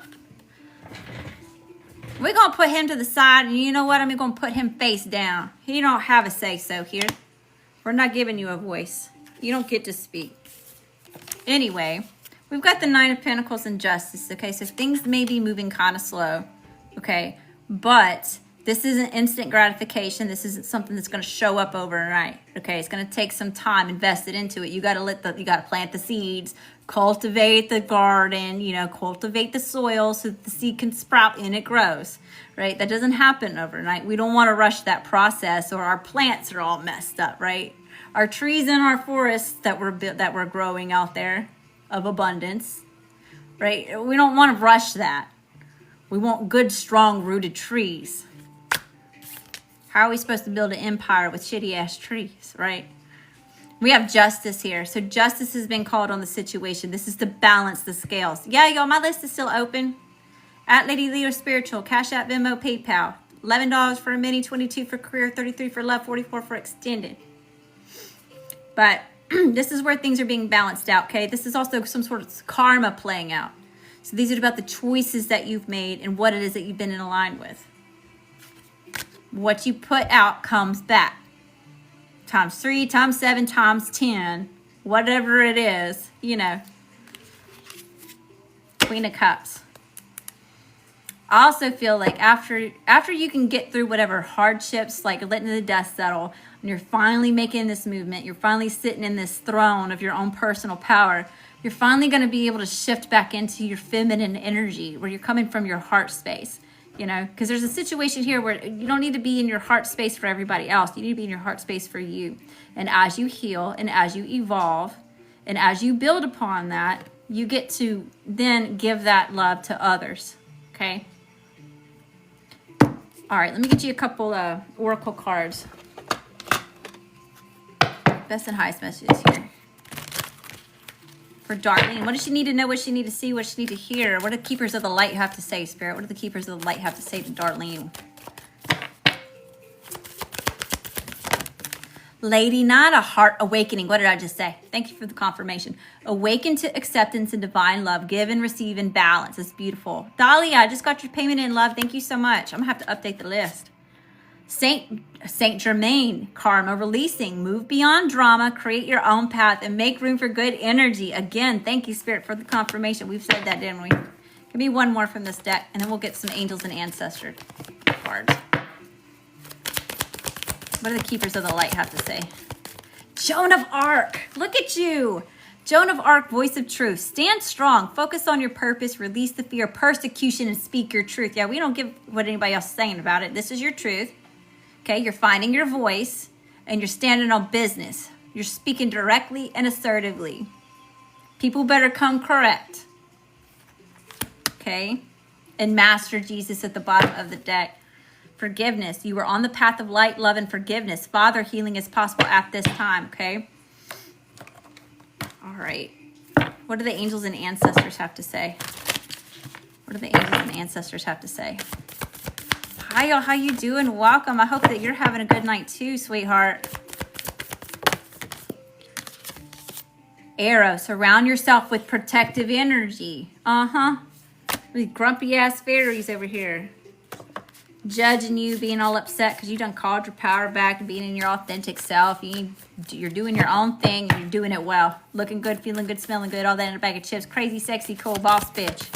We're going to put him to the side, and you know what? I'm going to put him face down. He don't have a say-so here. We're not giving you a voice. You don't get to speak. Anyway, we've got the Nine of Pentacles and Justice, okay? So things may be moving kind of slow, okay? But... this isn't instant gratification. This isn't something that's going to show up overnight. Okay, it's going to take some time invested into it. You got to plant the seeds, cultivate the garden, you know, cultivate the soil so that the seed can sprout and it grows. Right? That doesn't happen overnight. We don't want to rush that process, or our plants are all messed up. Right? Our trees and our forests that we're growing out there of abundance. Right? We don't want to rush that. We want good, strong rooted trees. How are we supposed to build an empire with shitty-ass trees, right? We have justice here. So justice has been called on the situation. This is to balance the scales. Yeah, y'all, my list is still open. At ladyleospiritual, CashApp, Venmo, PayPal. $11 for a mini, $22 for career, $33 for love, $44 for extended. But this is where things are being balanced out, okay? This is also some sort of karma playing out. So these are about the choices that you've made and what it is that you've been in line with. What you put out comes back. Times 3, times 7, times 10. Whatever it is, you know. Queen of Cups. I also feel like after you can get through whatever hardships, like letting the dust settle, and you're finally making this movement, you're finally sitting in this throne of your own personal power, you're finally going to be able to shift back into your feminine energy where you're coming from your heart space, you know, because there's a situation here where you don't need to be in your heart space for everybody else. You need to be in your heart space for you. And as you heal and as you evolve and as you build upon that, you get to then give that love to others. Okay. All right, let me get you a couple oracle cards. Best and highest messages here. For Darlene, what does she need to know? What does she need to see? What does she need to hear? What do the keepers of the light have to say, Spirit? What do the keepers of the light have to say to Darlene? Lady 9, a heart awakening. What did I just say? Thank you for the confirmation. Awaken to acceptance and divine love. Give and receive in balance. It's beautiful. Dahlia, I just got your payment in, love. Thank you so much. I'm going to have to update the list. Saint Germain, karma releasing. Move beyond drama. Create your own path and make room for good energy. Again, thank you, Spirit, for the confirmation. We've said that, didn't we? Give me one more from this deck, and then we'll get some angels and ancestors cards. What do the keepers of the light have to say? Joan of Arc. Look at you. Joan of Arc, voice of truth. Stand strong. Focus on your purpose. Release the fear of persecution and speak your truth. Yeah, we don't give what anybody else is saying about it. This is your truth. Okay, you're finding your voice and you're standing on business. You're speaking directly and assertively. People better come correct. Okay, and Master Jesus at the bottom of the deck. Forgiveness. You are on the path of light, love, and forgiveness. Father, healing is possible at this time, okay? All right. What do the angels and ancestors have to say? What do the angels and ancestors have to say? Hi, y'all. How you doing? Welcome. I hope that you're having a good night too, sweetheart. Arrow. Surround yourself with protective energy. These grumpy-ass fairies over here. Judging you, being all upset because you done called your power back and being in your authentic self. You're doing your own thing and you're doing it well. Looking good, feeling good, smelling good, all that in a bag of chips. Crazy, sexy, cool boss bitch.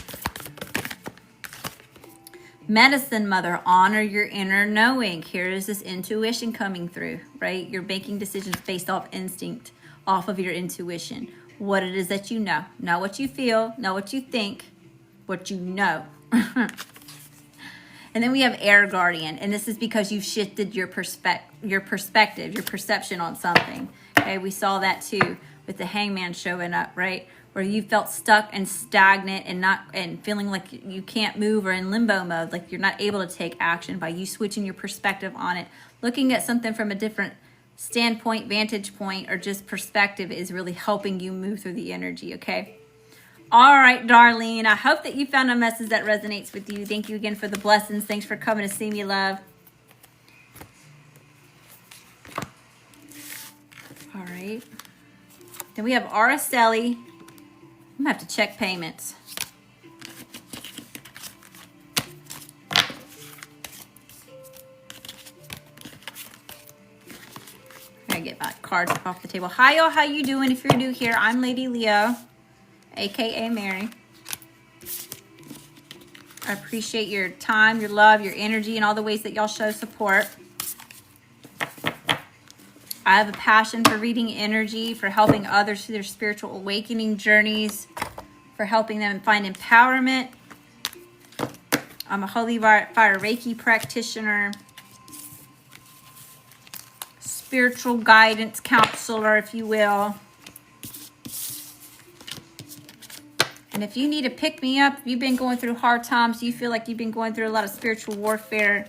Medicine mother, honor your inner knowing. Here is this intuition coming through, right? You're making decisions based off instinct, off of your intuition. What it is that you know. Know what you feel, know what you think, what you know. And then we have air guardian, and this is because you've shifted your perspective, your perception on something. Okay, we saw that too with the hangman showing up, right? Where you felt stuck and stagnant and feeling like you can't move or in limbo mode, like you're not able to take action. By you switching your perspective on it, looking at something from a different standpoint, vantage point, or just perspective is really helping you move through the energy, okay? All right, Darlene, I hope that you found a message that resonates with you. Thank you again for the blessings. Thanks for coming to see me, love. All right. Then we have Araceli. I'm going to have to check payments. I'm going to get my cards off the table. Hi, y'all. How you doing? If you're new here, I'm Lady Leo, a.k.a. Mary. I appreciate your time, your love, your energy, and all the ways that y'all show support. I have a passion for reading energy, for helping others through their spiritual awakening journeys, for helping them find empowerment. I'm a Holy Fire Reiki practitioner, spiritual guidance counselor, if you will. And if you need to pick me up, if you've been going through hard times, you feel like you've been going through a lot of spiritual warfare,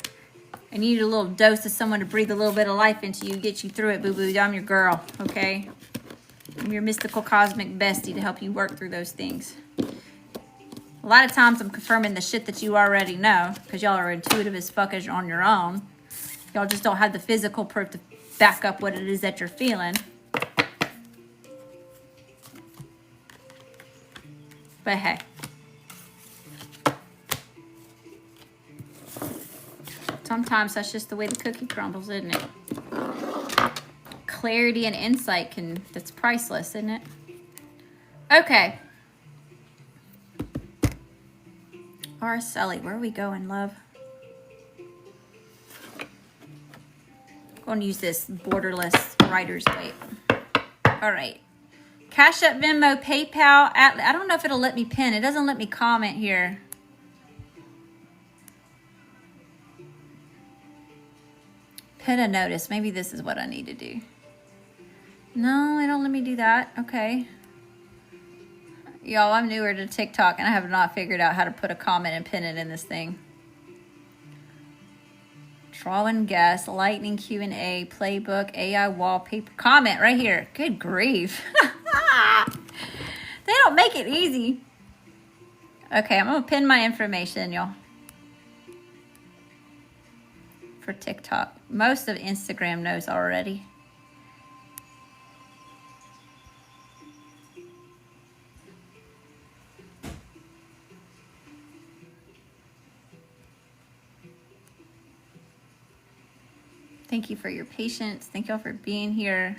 and you need a little dose of someone to breathe a little bit of life into you, get you through it, boo-boo, I'm your girl, okay? I'm your mystical cosmic bestie to help you work through those things. A lot of times I'm confirming the shit that you already know, because y'all are intuitive as fuck as you're on your own. Y'all just don't have the physical proof to back up what it is that you're feeling. But hey. Sometimes that's just the way the cookie crumbles, isn't it? Clarity and insight that's priceless, isn't it? Okay. Araceli, where are we going, love? Going to use this borderless writer's weight. All right. CashApp, Venmo, PayPal. I don't know if it'll let me pin. It doesn't let me comment here. Pin a notice. Maybe this is what I need to do. No, it don't let me do that. Okay. Y'all, I'm newer to TikTok and I have not figured out how to put a comment and pin it in this thing. Draw and guess, lightning Q&A, playbook, AI wallpaper, comment right here. Good grief. They don't make it easy. Okay, I'm going to pin my information, y'all. For TikTok. Most of Instagram knows already. Thank you for your patience. Thank y'all for being here.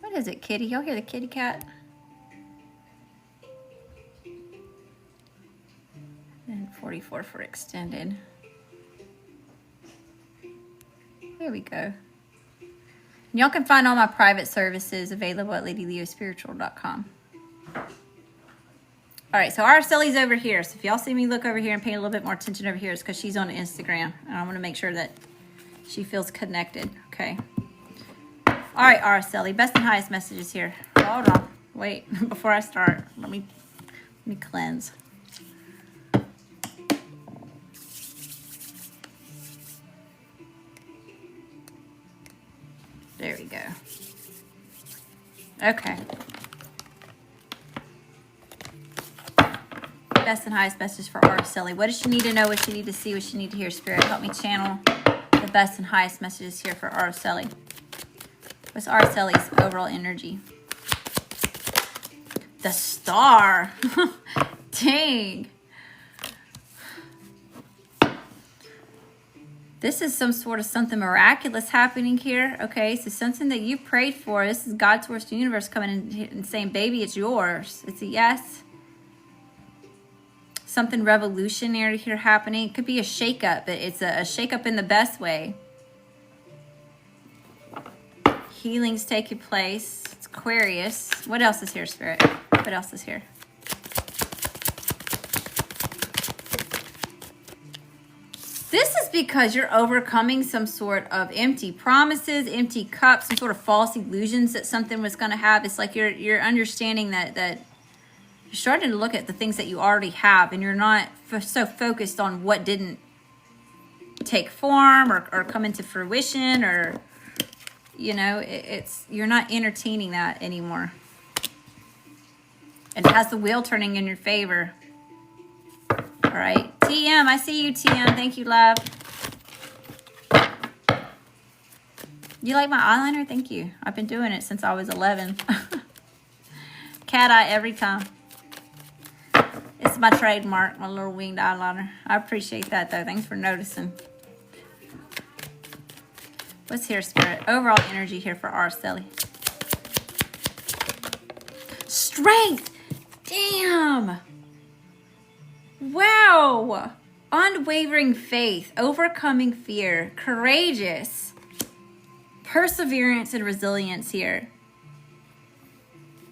What is it, kitty? Y'all hear the kitty cat? And 44 for extended. There we go. Y'all can find all my private services available at ladyleospiritual.com. All right, so Araceli's over here. So if y'all see me look over here and pay a little bit more attention over here, it's because she's on Instagram. And I want to make sure that she feels connected. Okay. All right, Araceli, best and highest messages here. Hold on. Wait, before I start, let me cleanse. There we go. Okay. Best and highest message for Araceli. What does she need to know? What she need to see? What she need to hear? Spirit, help me channel the best and highest messages here for Araceli. What's Araceli's overall energy? The Star. Dang. This is some sort of something miraculous happening here. Okay, so something that you prayed for. This is God's source universe coming in and saying, baby, it's yours. It's a yes. Something revolutionary here happening. It could be a shakeup, but it's a shakeup in the best way. Healing's taking place. It's Aquarius. What else is here, Spirit? What else is here? This is because you're overcoming some sort of empty promises, empty cups, some sort of false illusions that something was going to have. It's like you're understanding that you're starting to look at the things that you already have, and you're not so focused on what didn't take form or come into fruition, or you know, you're not entertaining that anymore. And it has the wheel turning in your favor. All right, TM, I see you, TM. Thank you, love. You like my eyeliner? Thank you. I've been doing it since I was 11. Cat eye every time. It's my trademark, my little winged eyeliner. I appreciate that, though. Thanks for noticing. What's here, Spirit? Overall energy here for Araceli. Strength! Damn! Wow! Unwavering faith, overcoming fear, courageous, perseverance and resilience here.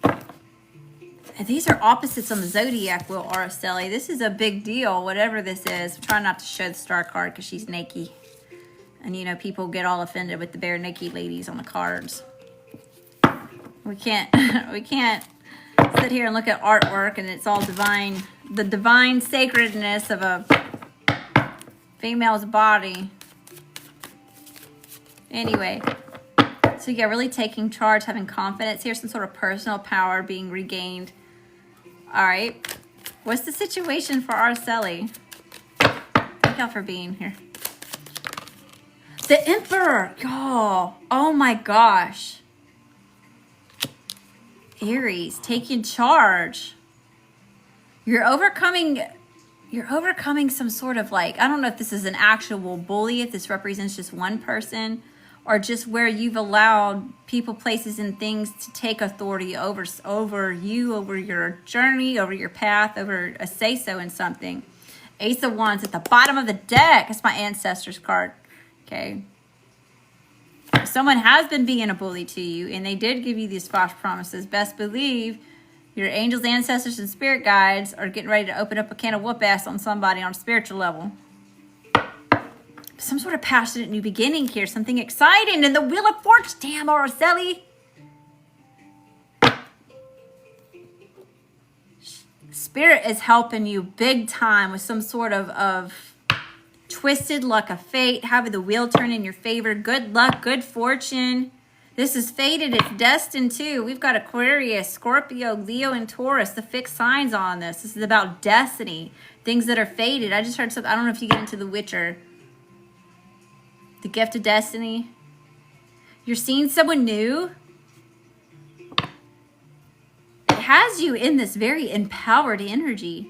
And these are opposites on the zodiac wheel, Araceli. This is a big deal, whatever this is. I'm trying not to show the star card because she's naked. And you know, people get all offended with the bare naked ladies on the cards. We can't sit here and look at artwork and it's all divine. The divine sacredness of a female's body. Anyway, so yeah, really taking charge, having confidence here, some sort of personal power being regained. All right, what's the situation for Araceli? Thank y'all for being here. The Emperor, y'all. Oh my gosh. Aries, taking charge. You're overcoming you're overcoming some sort of like, I don't know if this is an actual bully, if this represents just one person, or just where you've allowed people, places, and things to take authority over you, over your journey, over your path, over a say-so in something. Ace of Wands at the bottom of the deck. That's my ancestors card. Okay. Someone has been being a bully to you, and they did give you these false promises. Best believe your angels, ancestors, and spirit guides are getting ready to open up a can of whoop ass on somebody on a spiritual level. Some sort of passionate new beginning here. Something exciting. And the Wheel of Fortune. Damn, Araceli. Spirit is helping you big time with some sort of twisted luck of fate. Having the wheel turn in your favor. Good luck. Good fortune. This is fated. It's destined too. We've got Aquarius, Scorpio, Leo, and Taurus. The fixed signs on this. This is about destiny. Things that are fated. I just heard something. I don't know if you get into The Witcher. The gift of destiny. You're seeing someone new. It has you in this very empowered energy.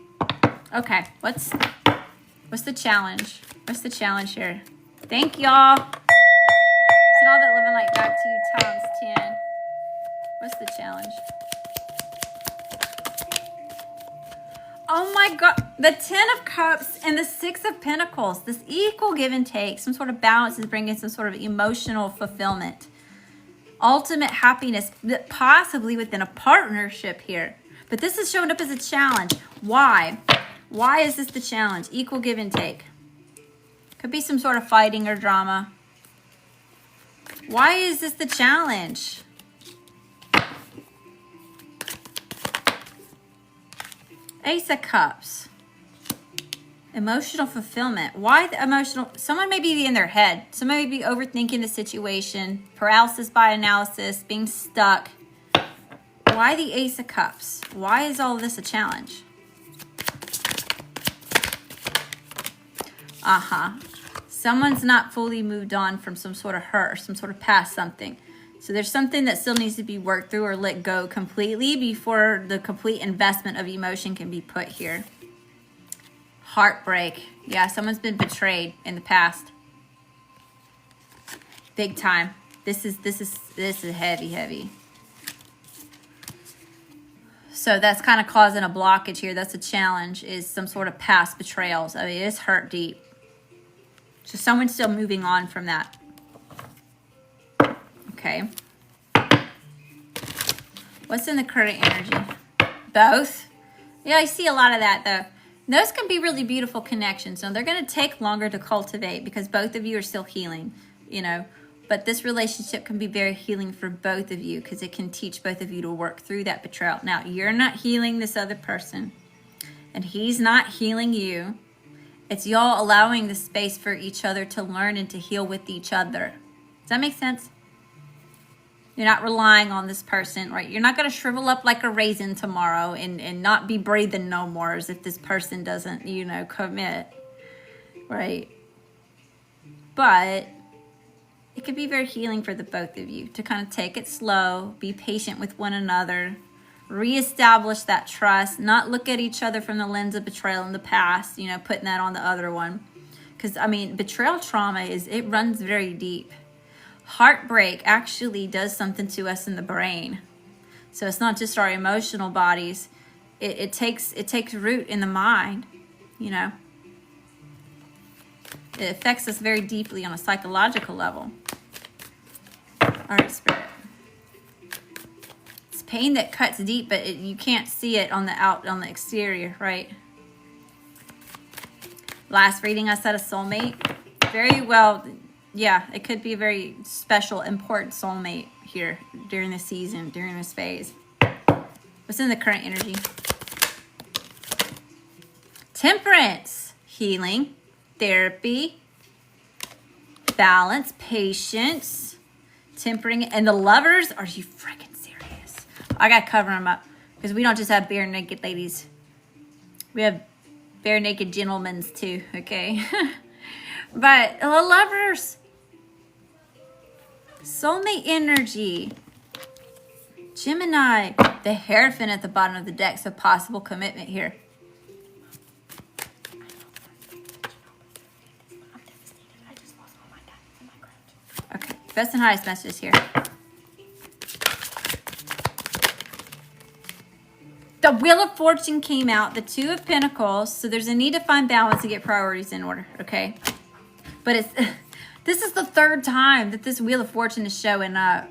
Okay, what's the challenge? What's the challenge here? Thank y'all. Send all that living light back to you times 10. What's the challenge? Oh my God, the 10 of Cups and the 6 of Pentacles. This equal give and take, some sort of balance is bringing some sort of emotional fulfillment. Ultimate happiness, possibly within a partnership here. But this is showing up as a challenge. Why? Why is this the challenge? Equal give and take. Could be some sort of fighting or drama. Why is this the challenge? Ace of Cups. Emotional fulfillment. Why the emotional? Someone may be in their head. Someone may be overthinking the situation. Paralysis by analysis. Being stuck. Why the Ace of Cups? Why is all of this a challenge? Someone's not fully moved on from some sort of hurt or some sort of past something. So there's something that still needs to be worked through or let go completely before the complete investment of emotion can be put here. Heartbreak. Yeah, someone's been betrayed in the past. Big time. This is heavy. So that's kind of causing a blockage here. That's a challenge, is some sort of past betrayals. I mean, it's hurt deep. So someone's still moving on from that. Okay. What's in the current energy? Both? Yeah, I see a lot of that though. Those can be really beautiful connections. Now they're going to take longer to cultivate because both of you are still healing, you know. But this relationship can be very healing for both of you because it can teach both of you to work through that betrayal. Now, you're not healing this other person and he's not healing you. It's y'all allowing the space for each other to learn and to heal with each other. Does that make sense? You're not relying on this person, right? You're not going to shrivel up like a raisin tomorrow and not be breathing no more as if this person doesn't, you know, commit, right? But it could be very healing for the both of you to kind of take it slow, be patient with one another, reestablish that trust, not look at each other from the lens of betrayal in the past, you know, putting that on the other one. Because, I mean, betrayal trauma it runs very deep. Heartbreak actually does something to us in the brain. So it's not just our emotional bodies. It takes root in the mind, you know. It affects us very deeply on a psychological level. All right, Spirit. It's pain that cuts deep, but you can't see it on the exterior, right? Last reading, I said a soulmate. Very well. Yeah, it could be a very special, important soulmate here during this season, during this phase. What's in the current energy? Temperance, healing, therapy, balance, patience, tempering, and the Lovers. Are you freaking serious? I gotta cover them up because we don't just have bare naked ladies. We have bare naked gentlemen's too, okay? But the Lovers. Soulmate energy. Gemini. The Hierophant at the bottom of the deck. So possible commitment here. Best and highest messages here. The Wheel of Fortune came out, the Two of Pentacles. So there's a need to find balance and get priorities in order, okay? But it's this is the third time that this Wheel of Fortune is showing up.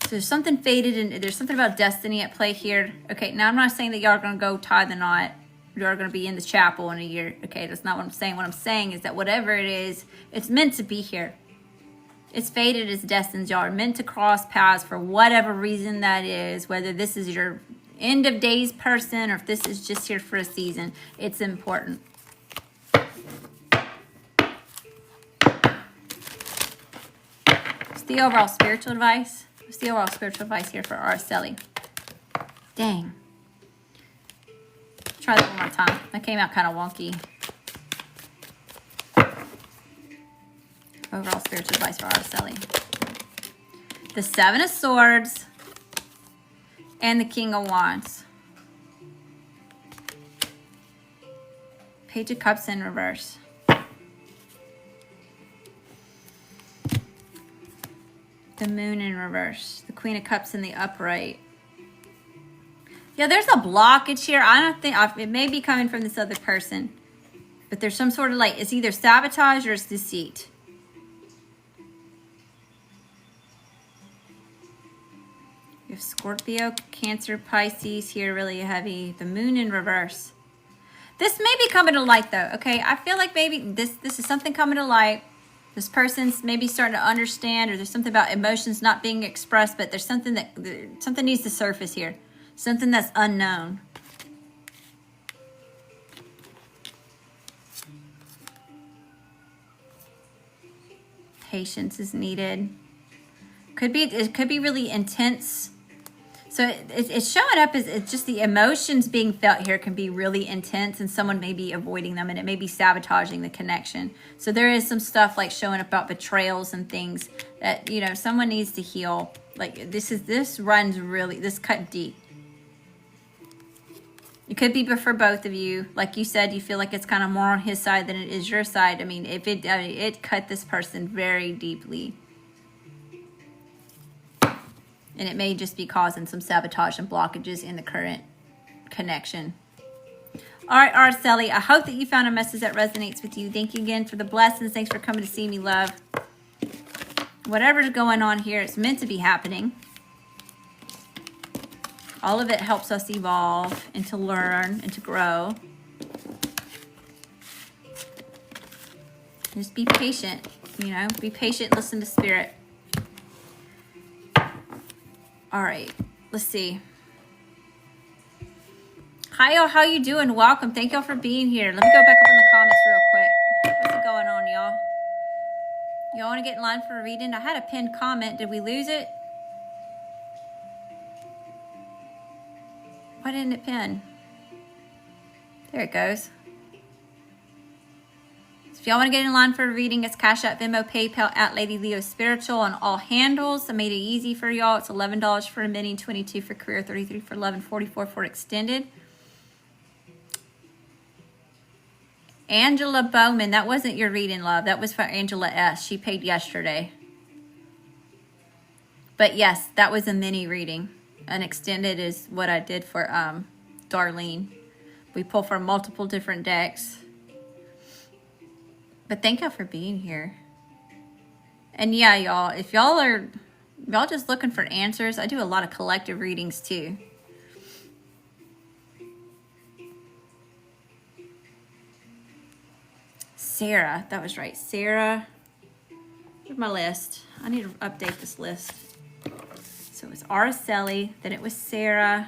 So there's something fated and there's something about destiny at play here. Okay, now I'm not saying that y'all are going to go tie the knot. Y'all are going to be in the chapel in a year. Okay, that's not what I'm saying. What I'm saying is that whatever it is, it's meant to be here. It's fated, it's destined. Y'all are meant to cross paths for whatever reason that is. Whether this is your end of days person or if this is just here for a season. It's important. What's the overall spiritual advice? What's the overall spiritual advice here for Araceli? Dang. Try that one more time. That came out kind of wonky. Overall spiritual advice for Araceli. The Seven of Swords and the King of Wands. Page of Cups in reverse. The Moon in reverse. The Queen of Cups in the upright. Yeah, there's a blockage here. I don't think, it may be coming from this other person. But there's some sort of like, it's either sabotage or it's deceit. You have Scorpio, Cancer, Pisces here really heavy. The Moon in reverse. This may be coming to light though, okay? I feel like maybe this is something coming to light. This person's maybe starting to understand, or there's something about emotions not being expressed, but there's something something needs to surface here. Something that's unknown. Patience is needed. It could be really intense. So it's showing up as it's just the emotions being felt here can be really intense, and someone may be avoiding them, and it may be sabotaging the connection. So there is some stuff like showing up about betrayals and things that, you know, someone needs to heal. Like this runs really, this cut deep. It could be for both of you. Like you said, you feel like it's kind of more on his side than it is your side. I mean, if it cut this person very deeply. And it may just be causing some sabotage and blockages in the current connection. All right, Araceli, I hope that you found a message that resonates with you. Thank you again for the blessings. Thanks for coming to see me, love. Whatever's going on here, it's meant to be happening. All of it helps us evolve and to learn and to grow. Just be patient, you know, be patient, listen to spirit. All right, let's see. Hi, y'all. How you doing? Welcome. Thank y'all for being here. Let me go back up in the comments real quick. What's going on, y'all? Y'all want to get in line for a reading? I had a pinned comment. Did we lose it? Why didn't it pin? There it goes. If y'all want to get in line for a reading, it's CashApp, Venmo, PayPal at ladyleospiritual on all handles. I made it easy for y'all. It's $11 for a mini, $22 for career, $33 for love, and $44 for extended. Angela Bowman, that wasn't your reading, love. That was for Angela S. She paid yesterday. But yes, that was a mini reading. An extended is what I did for Darlene. We pull from multiple different decks. But thank y'all for being here. And yeah, y'all, if y'all just looking for answers, I do a lot of collective readings too. Sarah, that was right. Sarah, here's my list. I need to update this list. So it was Araceli, then it was Sarah.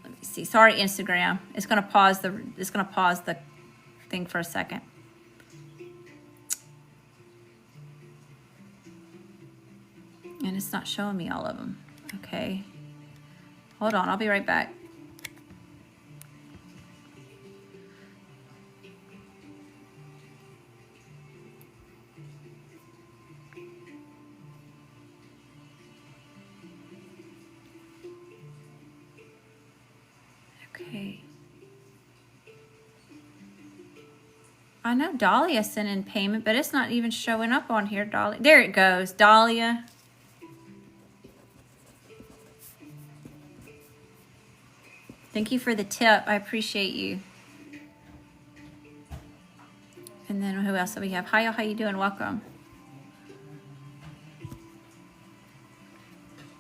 Let me see. Sorry, Instagram. It's gonna pause the thing for a second. And it's not showing me all of them. Okay. Hold on, I'll be right back. Okay. I know Dahlia sent in payment, but it's not even showing up on here, Dahlia. There it goes, Dahlia. Thank you for the tip. I appreciate you. And then who else do we have? Hi, y'all. How you doing? Welcome.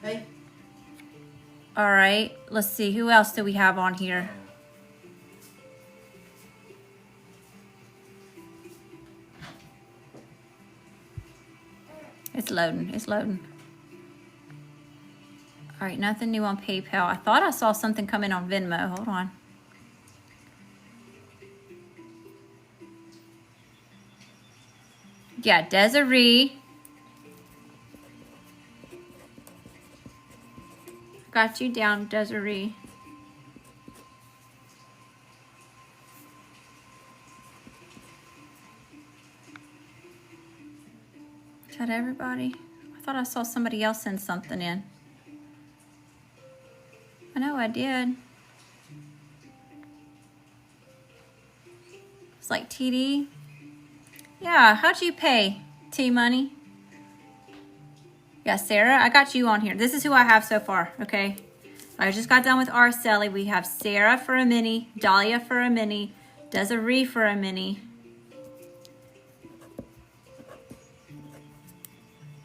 Hey. All right. Let's see. Who else do we have on here? It's loading. It's loading. All right. Nothing new on PayPal. I thought I saw something come in on Venmo. Hold on. Yeah, Desiree. Got you down, Desiree. Is that everybody? I thought I saw somebody else send something in. I know I did. It's like TD. Yeah, how'd you pay, T-Money? Yeah, Sarah, I got you on here. This is who I have so far, okay? I just got done with Araceli. We have Sarah for a mini, Dahlia for a mini, Desiree for a mini.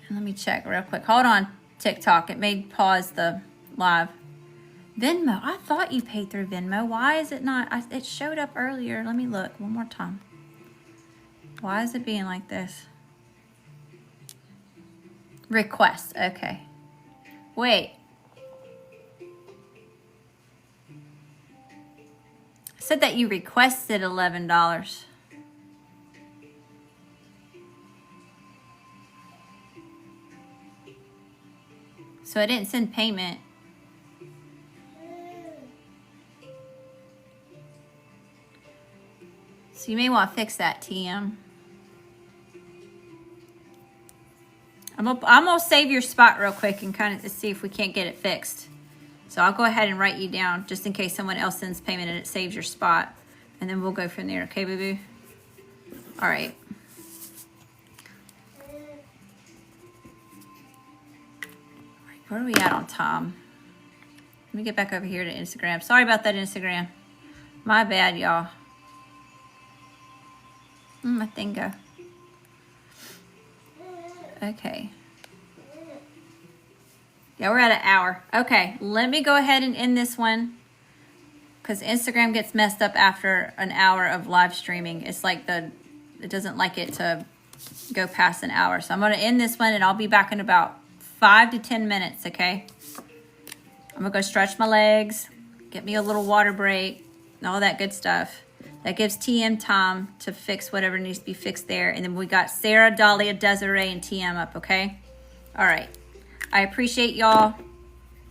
And let me check real quick. Hold on, TikTok. It may pause the live. Venmo. I thought you paid through Venmo. Why is it not? It showed up earlier. Let me look one more time. Why is it being like this? Request. Okay. Wait. It said that you requested $11. So I didn't send payment. So you may want to fix that, TM. I'm gonna save your spot real quick and kind of see if we can't get it fixed. So I'll go ahead and write you down just in case someone else sends payment and it saves your spot. And then we'll go from there, okay, boo-boo? All right. Where are we at on time? Let me get back over here to Instagram. Sorry about that, Instagram. My bad, y'all. My thing go. Okay. Yeah, we're at an hour. Okay, let me go ahead and end this one because Instagram gets messed up after an hour of live streaming. It's like it doesn't like it to go past an hour. So I'm going to end this one and I'll be back in about 5 to 10 minutes, okay? I'm going to go stretch my legs, get me a little water break, and all that good stuff. That gives TM time to fix whatever needs to be fixed there. And then we got Sarah, Dahlia, Desiree, and TM up, okay? All right. I appreciate y'all.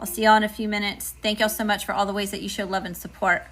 I'll see y'all in a few minutes. Thank y'all so much for all the ways that you show love and support.